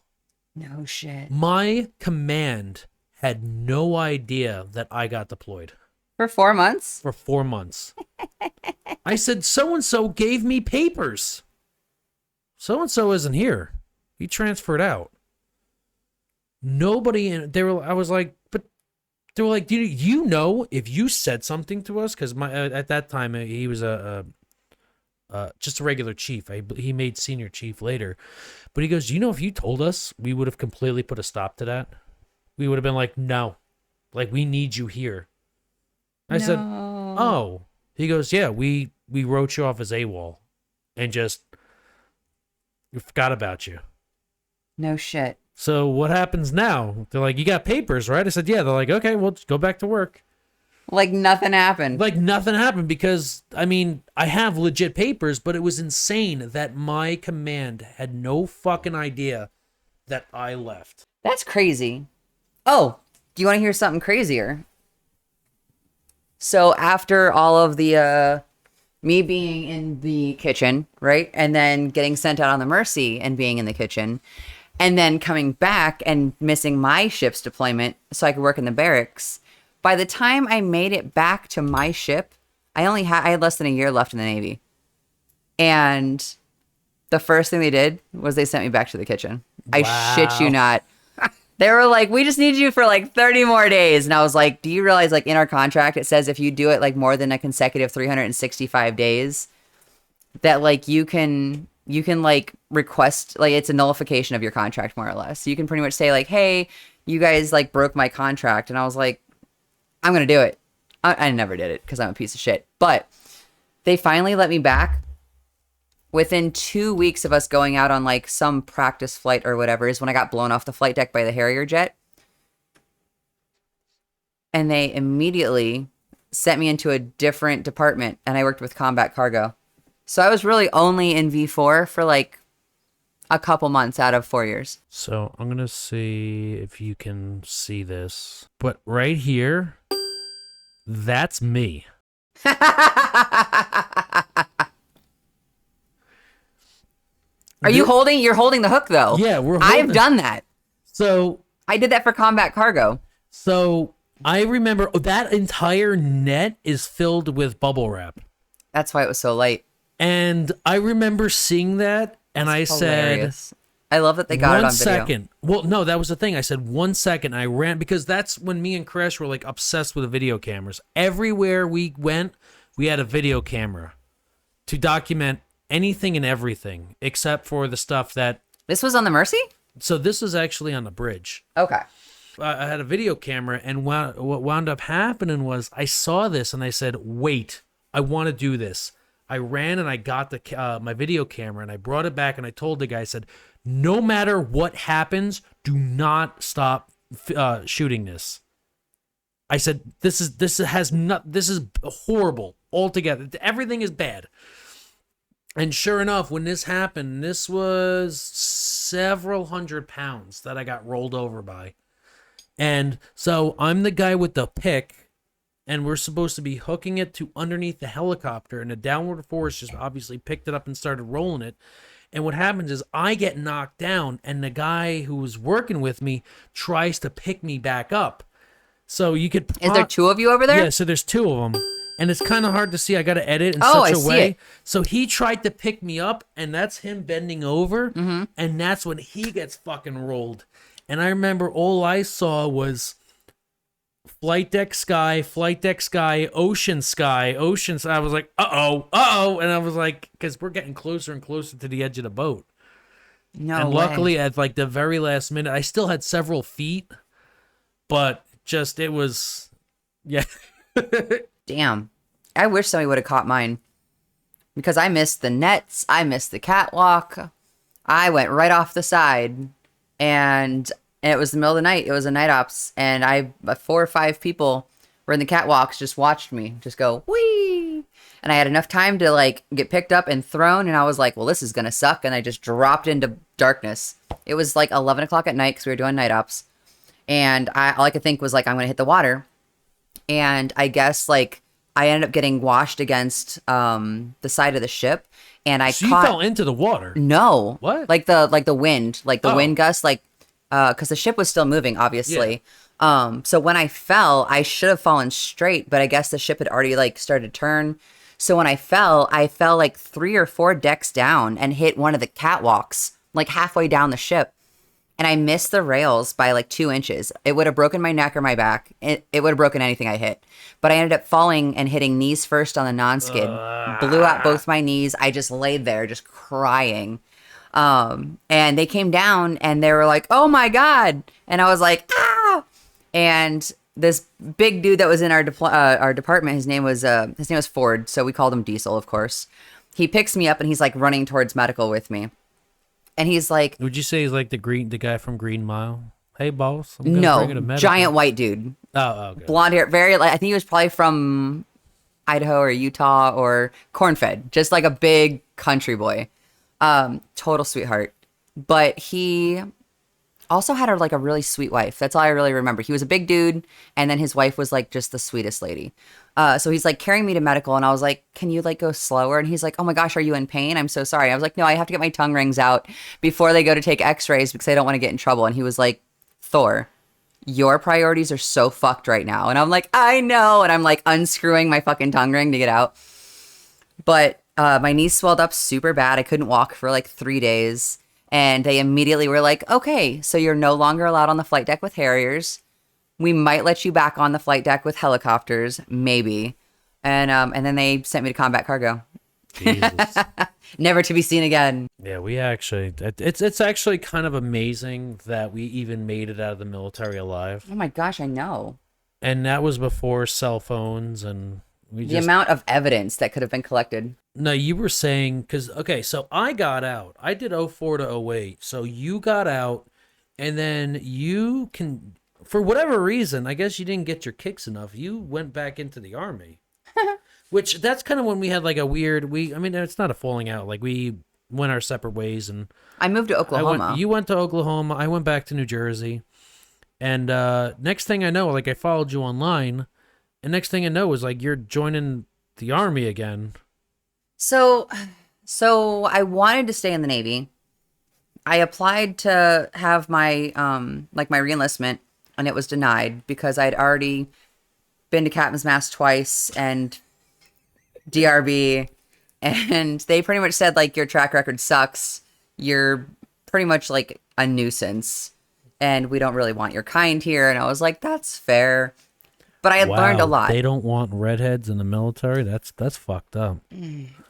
No shit. My command had no idea that I got deployed. For 4 months? For 4 months. I said, "So-and-so gave me papers. So-and-so isn't here. He transferred out." Nobody I was like, but they were like, "Do you know if you said something to us?" Because at that time he was just a regular chief. He made senior chief later, but he goes, "Do you know if you told us, we would have completely put a stop to that? We would have been like, no, like we need you here." I said, "Oh." He goes, "Yeah, we wrote you off as AWOL, and we forgot about you." No shit. So what happens now? They're like, "You got papers, right?" I said, "Yeah." They're like, "Okay, well, just go back to work." Like nothing happened. Like nothing happened because, I mean, I have legit papers, but it was insane that my command had no fucking idea that I left. That's crazy. Oh, do you want to hear something crazier? So after all of the me being in the kitchen, right? And then getting sent out on the Mercy and being in the kitchen, and then coming back and missing my ship's deployment so I could work in the barracks. By the time I made it back to my ship, I had less than a year left in the Navy. And the first thing they did was they sent me back to the kitchen. Wow. I shit you not. They were like, we just need you for like 30 more days. And I was like, do you realize like in our contract, it says if you do it like more than a consecutive 365 days, that like you can like request, like it's a nullification of your contract more or less. You can pretty much say like, hey, you guys like broke my contract. And I was like, I'm going to do it. I never did it because I'm a piece of shit. But they finally let me back. Within 2 weeks of us going out on like some practice flight or whatever is when I got blown off the flight deck by the Harrier jet. And they immediately sent me into a different department and I worked with combat cargo. So I was really only in V4 for like a couple months out of 4 years. So I'm going to see if you can see this. But right here, that's me. Are you holding? You're holding the hook though. Yeah, we're I've done that. So I did that for combat cargo. So I remember that entire net is filled with bubble wrap. That's why it was so light. And I remember seeing that and I Hilarious. said, I love that they got it on 1 video. second. Well, no, that was the thing. I said 1 second. I ran because that's when me and Crash were like obsessed with the video cameras. Everywhere we went, we had a video camera to document anything and everything except for the stuff that. This was on the Mercy? So this was actually on the bridge. Okay. I had a video camera, and what wound up happening was I saw this and I said, wait, I want to do this. I ran and I got my video camera and I brought it back and I told the guy, I said, no matter what happens, do not stop shooting this. I said, this is horrible altogether. Everything is bad. And sure enough, when this happened, this was several hundred pounds that I got rolled over by. And so I'm the guy with the pick, and we're supposed to be hooking it to underneath the helicopter, and the downward force just obviously picked it up and started rolling it. And what happens is I get knocked down, and the guy who was working with me tries to pick me back up. So you could... Is there two of you over there? Yeah, so there's two of them. And it's kind of hard to see. I got to edit in I such a see way. it. So he tried to pick me up, and that's him bending over. Mm-hmm. And that's when he gets fucking rolled. And I remember all I saw was flight deck sky, ocean sky. I was like, uh-oh. And I was like, because we're getting closer and closer to the edge of the boat. No And way. luckily, at like the very last minute, I still had several feet. But just, it was, yeah. Damn. I wish somebody would have caught mine. Because I missed the nets. I missed the catwalk. I went right off the side. And it was the middle of the night. It was a night ops. And 4 or 5 people were in the catwalks, just watched me just go, whee! And I had enough time to like get picked up and thrown. And I was like, well, this is going to suck. And I just dropped into darkness. It was like 11 o'clock at night because we were doing night ops. And all I could think was like, I'm going to hit the water. And I guess like I ended up getting washed against the side of the ship. And I So caught... you fell into the water. No. What? Like the wind, Oh. wind gust, like, because the ship was still moving, obviously. So when I fell, I should have fallen straight, but I guess the ship had already like started to turn. So when I fell like 3 or 4 decks down and hit one of the catwalks, like halfway down the ship. And I missed the rails by like 2 inches. It would have broken my neck or my back. It would have broken anything I hit. But I ended up falling and hitting knees first on the non-skid. Blew out both my knees. I just laid there just crying. And they came down and they were like, oh my God. And I was like, ah. And this big dude that was in our department, his name was Ford. So we called him Diesel, of course. He picks me up and he's like running towards medical with me. And he's like, Would you say he's like the guy from Green Mile? Hey, boss. I'm gonna bring you to no, medical. giant white dude. Oh, okay. Blonde hair, very like, I think he was probably from Idaho or Utah or corn-fed, just like a big country boy. Total sweetheart. But he also had like a really sweet wife. That's all I really remember. He was a big dude, and then his wife was like just the sweetest lady. So he's like carrying me to medical, and I was like, can you like go slower? And he's like, oh my gosh, are you in pain? I'm so sorry. I was like, no, I have to get my tongue rings out before they go to take x-rays because I don't want to get in trouble. And he was like, Thor, your priorities are so fucked right now. And I'm like, I know. And I'm like unscrewing my fucking tongue ring to get out. But my knees swelled up super bad. I couldn't walk for like 3 days. And they immediately were like, okay, so you're no longer allowed on the flight deck with Harriers. We might let you back on the flight deck with helicopters, maybe. And then they sent me to combat cargo. Jesus. Never to be seen again. Yeah, we actually, it's actually kind of amazing that we even made it out of the military alive. Oh my gosh, I know. And that was before cell phones and The amount of evidence that could have been collected. No, you were saying, because, okay, so I got out. I did '04 to '08. So you got out, and then you can, for whatever reason, I guess you didn't get your kicks enough. You went back into the Army. Which, that's kind of when we had like a weird, I mean, it's not a falling out. Like, we went our separate ways. And I moved to Oklahoma. you went to Oklahoma. I went back to New Jersey. And next thing I know, like, I followed you online. And next thing I know is, like, you're joining the Army again. So I wanted to stay in the Navy. I applied to have my my reenlistment, and it was denied because I'd already been to Captain's Mast twice and DRB, and they pretty much said, like, your track record sucks. You're pretty much like a nuisance, and we don't really want your kind here. And I was like, that's fair. But I had learned a lot. They don't want redheads in the military. That's fucked up.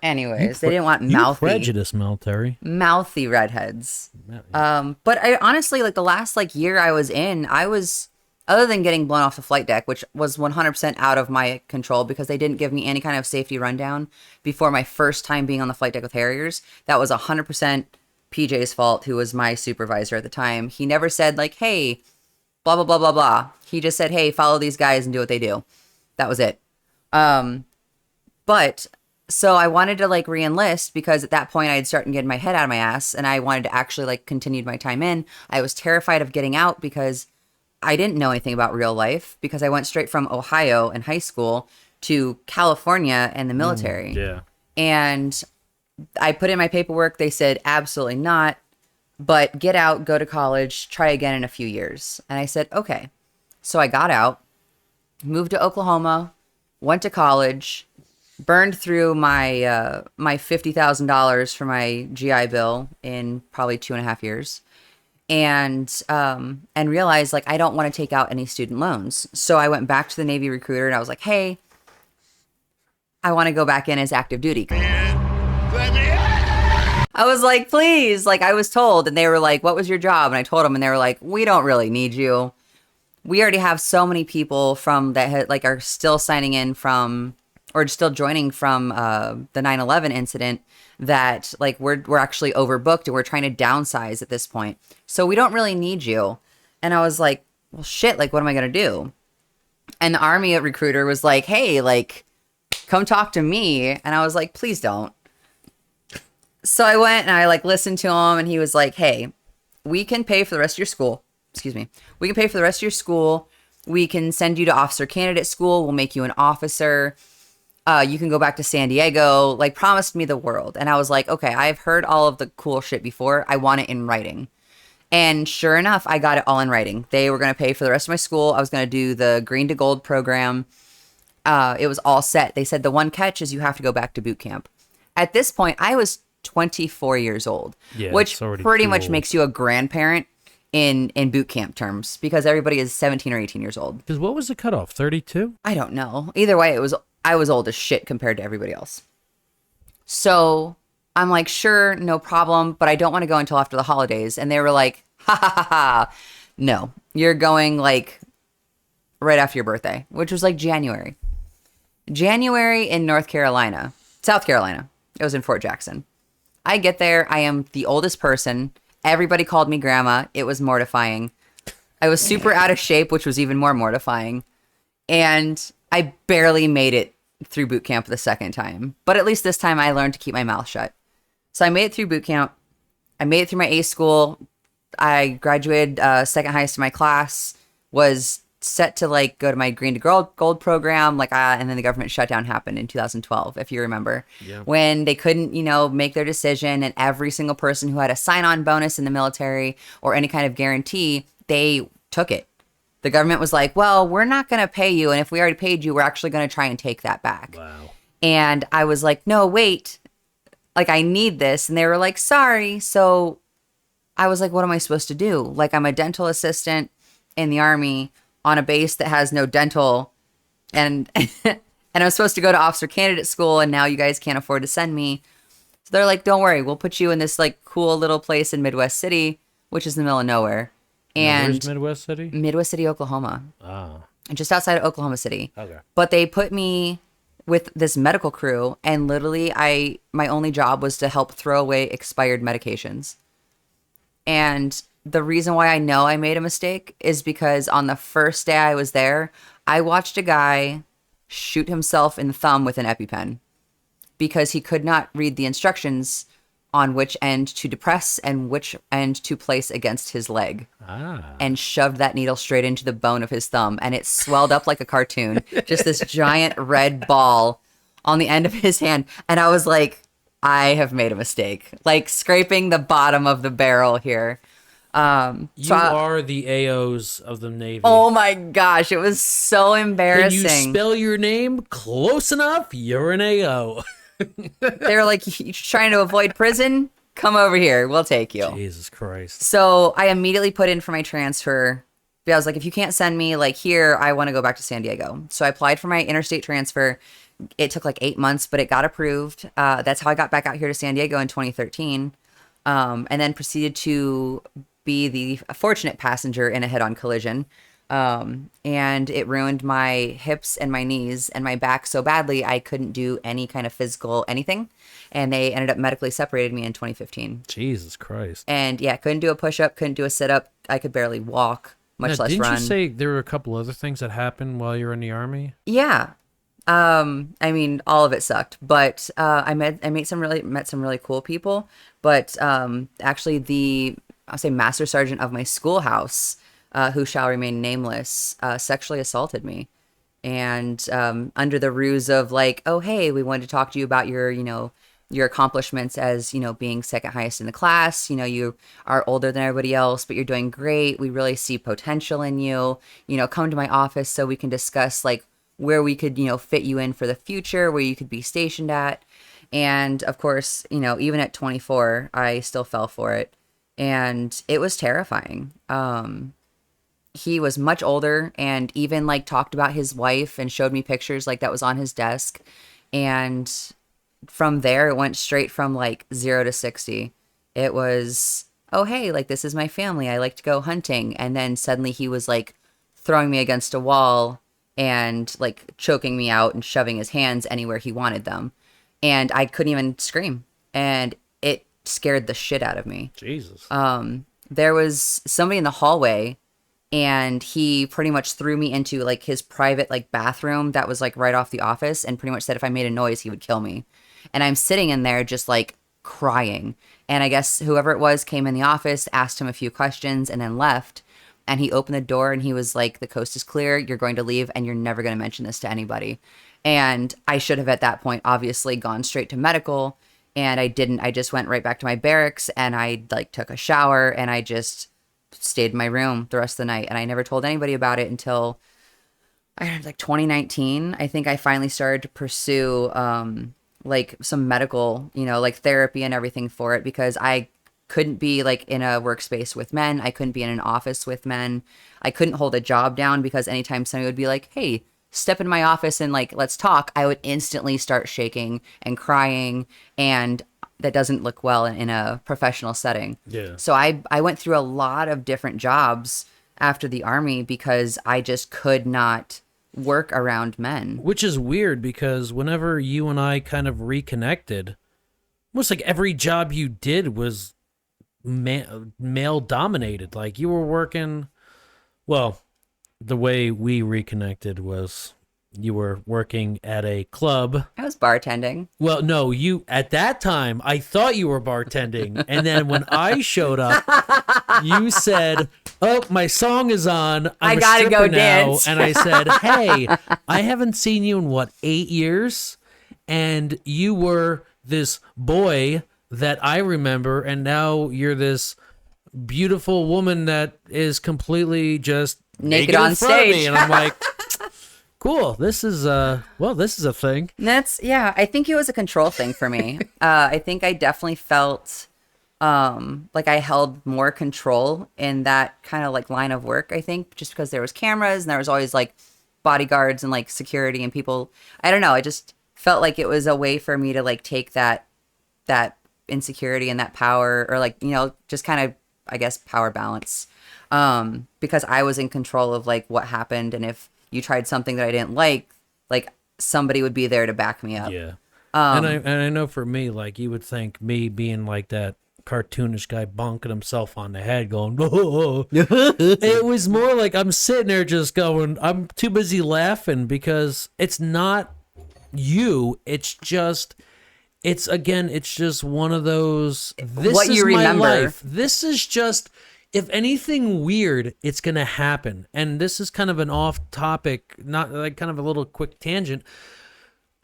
Anyways, they didn't want mouthy, prejudice mouthy redheads. But I honestly, like, the last year I was in, I was, other than getting blown off the flight deck, which was 100% out of my control because they didn't give me any kind of safety rundown before my first time being on the flight deck with Harriers. That was 100% PJ's fault, who was my supervisor at the time. He never said, like, hey, blah, blah, blah, blah, blah. He just said, hey, follow these guys and do what they do. That was it. But so I wanted to re-enlist because at that point I had started getting my head out of my ass and I wanted to actually continue my time in. I was terrified of getting out because I didn't know anything about real life because I went straight from Ohio in high school to California and the military. Yeah. And I put in my paperwork. They said, absolutely not. But get out, go to college, try again in a few years. And I said, okay. So I got out, moved to Oklahoma, went to college, burned through my my $50,000 for my GI Bill in probably 2.5 years, and realized I don't want to take out any student loans. So I went back to the Navy recruiter and I was like, hey, I want to go back in as active duty. I was like, please, I was told, and they were like, what was your job? And I told them, and they were like, we don't really need you. We already have so many people from that are still signing in from, or still joining from the 9/11 incident that we're actually overbooked and we're trying to downsize at this point. So we don't really need you. And I was like, well, shit, what am I going to do? And the Army recruiter was like, hey, come talk to me. And I was like, please don't. So I went and I listened to him, and he was like, hey, we can pay for the rest of your school. Excuse me. We can pay for the rest of your school. We can send you to officer candidate school. We'll make you an officer. You can go back to San Diego. Promised me the world. And I was like, okay, I've heard all of the cool shit before. I want it in writing. And sure enough, I got it all in writing. They were going to pay for the rest of my school. I was going to do the Green to Gold program. It was all set. They said the one catch is you have to go back to boot camp. At this point, I was 24 years old, which pretty much makes you a grandparent in boot camp terms because everybody is 17 or 18 years old. Because what was the cutoff? 32? I don't know. Either way, I was old as shit compared to everybody else. So I'm like, sure, no problem, but I don't want to go until after the holidays. And they were like, ha ha ha ha. No, you're going right after your birthday, which was January. January in South Carolina. It was in Fort Jackson. I get there. I am the oldest person. Everybody called me grandma. It was mortifying. I was super out of shape, which was even more mortifying. And I barely made it through boot camp the second time. But at least this time I learned to keep my mouth shut. So I made it through boot camp. I made it through my A school. I graduated second highest in my class. Was set to go to my Green to Gold program, and then the government shutdown happened in 2012, if you remember, when they couldn't, make their decision, and every single person who had a sign-on bonus in the military or any kind of guarantee, they took it. The government was like, well, we're not going to pay you, and if we already paid you, we're actually going to try and take that back. Wow. And I was like, no, wait, I need this, and they were like, sorry. So I was like, what am I supposed to do? Like, I'm a dental assistant in the Army on a base that has no dental, and and I'm supposed to go to officer candidate school, and now you guys can't afford to send me. So they're like, don't worry, we'll put you in this like cool little place in Midwest City, which is in the middle of nowhere. Now, where's And Midwest City? Midwest City, Oklahoma, Ah, just outside of Oklahoma City. okay. But they put me with this medical crew, and literally my only job was to help throw away expired medications. And the reason why I know I made a mistake is because on the first day I was there, I watched a guy shoot himself in the thumb with an EpiPen because he could not read the instructions on which end to depress and which end to place against his leg, and shoved that needle straight into the bone of his thumb, and it swelled up like a cartoon, just this giant red ball on the end of his hand. And I was like, I have made a mistake, like scraping the bottom of the barrel here. You are the AOs of the Navy. Oh my gosh, it was so Can embarrassing. you spell your name close enough? You're an AO. They were like, you're trying to avoid prison? Come over here. We'll take you. Jesus Christ. So I immediately put in for my transfer. I was like, if you can't send me like here, I want to go back to San Diego. So I applied for my interstate transfer. It took like 8 months, but it got approved. That's how I got back out here to San Diego in 2013. And then proceeded to be the fortunate passenger in a head-on collision. And it ruined my hips and my knees and my back so badly I couldn't do any kind of physical anything. And they ended up medically separated me in 2015. Jesus Christ. And yeah, couldn't do a push-up, couldn't do a sit-up. I could barely walk, much less didn't run. you say there were a couple other things that happened while you were in the Army? Yeah. I mean, all of it sucked, but I met some really cool people. But actually, I'll say master sergeant of my schoolhouse, who shall remain nameless, sexually assaulted me, and under the ruse of like, oh hey, we wanted to talk to you about your accomplishments as being second highest in the class. You are older than everybody else, but you're doing great. We really see potential in you. Come to my office so we can discuss like where we could, fit you in for the future, where you could be stationed at. And of course, even at 24, I still fell for it. And it was terrifying. He was much older and even like talked about his wife and showed me pictures like that was on his desk. And from there, it went straight from like 0 to 60. It was, oh, hey, like this is my family. I like to go hunting. And then suddenly he was like throwing me against a wall and like choking me out and shoving his hands anywhere he wanted them. And I couldn't even scream. And it scared the shit out of me. Jesus. There was somebody in the hallway and he pretty much threw me into like his private like bathroom that was like right off the office and pretty much said if I made a noise, he would kill me. And I'm sitting in there just like crying. And I guess whoever it was came in the office, asked him a few questions and then left. And he opened the door and he was like, the coast is clear. You're going to leave and you're never going to mention this to anybody. And I should have at that point obviously gone straight to medical. And I didn't. I just went right back to my barracks and I like took a shower and I just stayed in my room the rest of the night. And I never told anybody about it until like 2019. I think I finally started to pursue like some medical, like therapy and everything for it because I couldn't be like in a workspace with men. I couldn't be in an office with men. I couldn't hold a job down because anytime somebody would be like, hey, step in my office and like, let's talk, I would instantly start shaking and crying. And that doesn't look well in a professional setting. Yeah. So I went through a lot of different jobs after the Army because I just could not work around men. Which is weird because whenever you and I kind of reconnected, almost like every job you did was male dominated. Like you were working, well, the way we reconnected was you were working at a club. I was bartending. Well, no, you at that time I thought you were bartending, and then when I showed up, you said, "Oh, my song is on. I gotta go now." dance. And I said, "Hey, I haven't seen you in what 8 years, and you were this boy that I remember, and now you're this beautiful woman that is completely just Naked in on front of me." stage. And I'm like, cool. This is this is a thing. I think it was a control thing for me. I think I definitely felt like I held more control in that kind of like line of work, I think, just because there was cameras and there was always like bodyguards and like security and people. I don't know. I just felt like it was a way for me to like take that insecurity and that power, or like, just kind of, I guess, power balance. Because I was in control of like what happened. And if you tried something that I didn't like somebody would be there to back me up. Yeah. And I know for me, like, you would think me being like that cartoonish guy bonking himself on the head going, oh. It was more like I'm sitting there just going, I'm too busy laughing, because it's not you. It's just one of those, this what is you my remember. life. This is just, if anything weird, it's going to happen. And this is kind of an off topic, not like kind of a little quick tangent.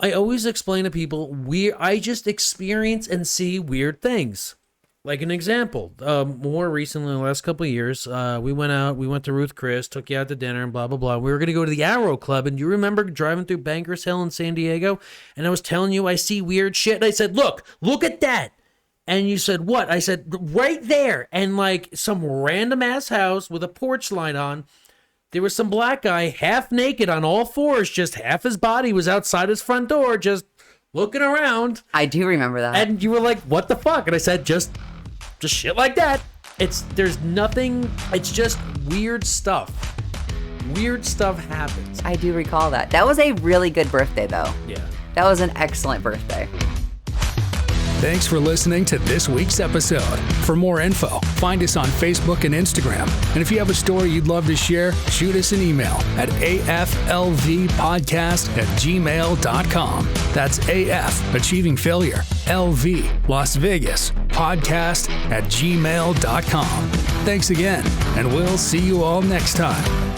I always explain to people, I just experience and see weird things. Like an example, more recently, in the last couple of years, we went to Ruth Chris, took you out to dinner and blah, blah, blah. We were going to go to the Arrow Club, and you remember driving through Bankers Hill in San Diego, and I was telling you I see weird shit, and I said, look at that. And you said, what? I said, right there. And like some random ass house with a porch light on, there was some black guy half naked on all fours, just half his body was outside his front door, just looking around. I do remember that. And you were like, what the fuck? And I said, just shit like that. There's nothing. It's just weird stuff. Weird stuff happens. I do recall that. That was a really good birthday, though. Yeah. That was an excellent birthday. Thanks for listening to this week's episode. For more info, find us on Facebook and Instagram. And if you have a story you'd love to share, shoot us an email at aflvpodcast@gmail.com. That's AF, Achieving Failure, LV, Las Vegas, podcast@gmail.com. Thanks again, and we'll see you all next time.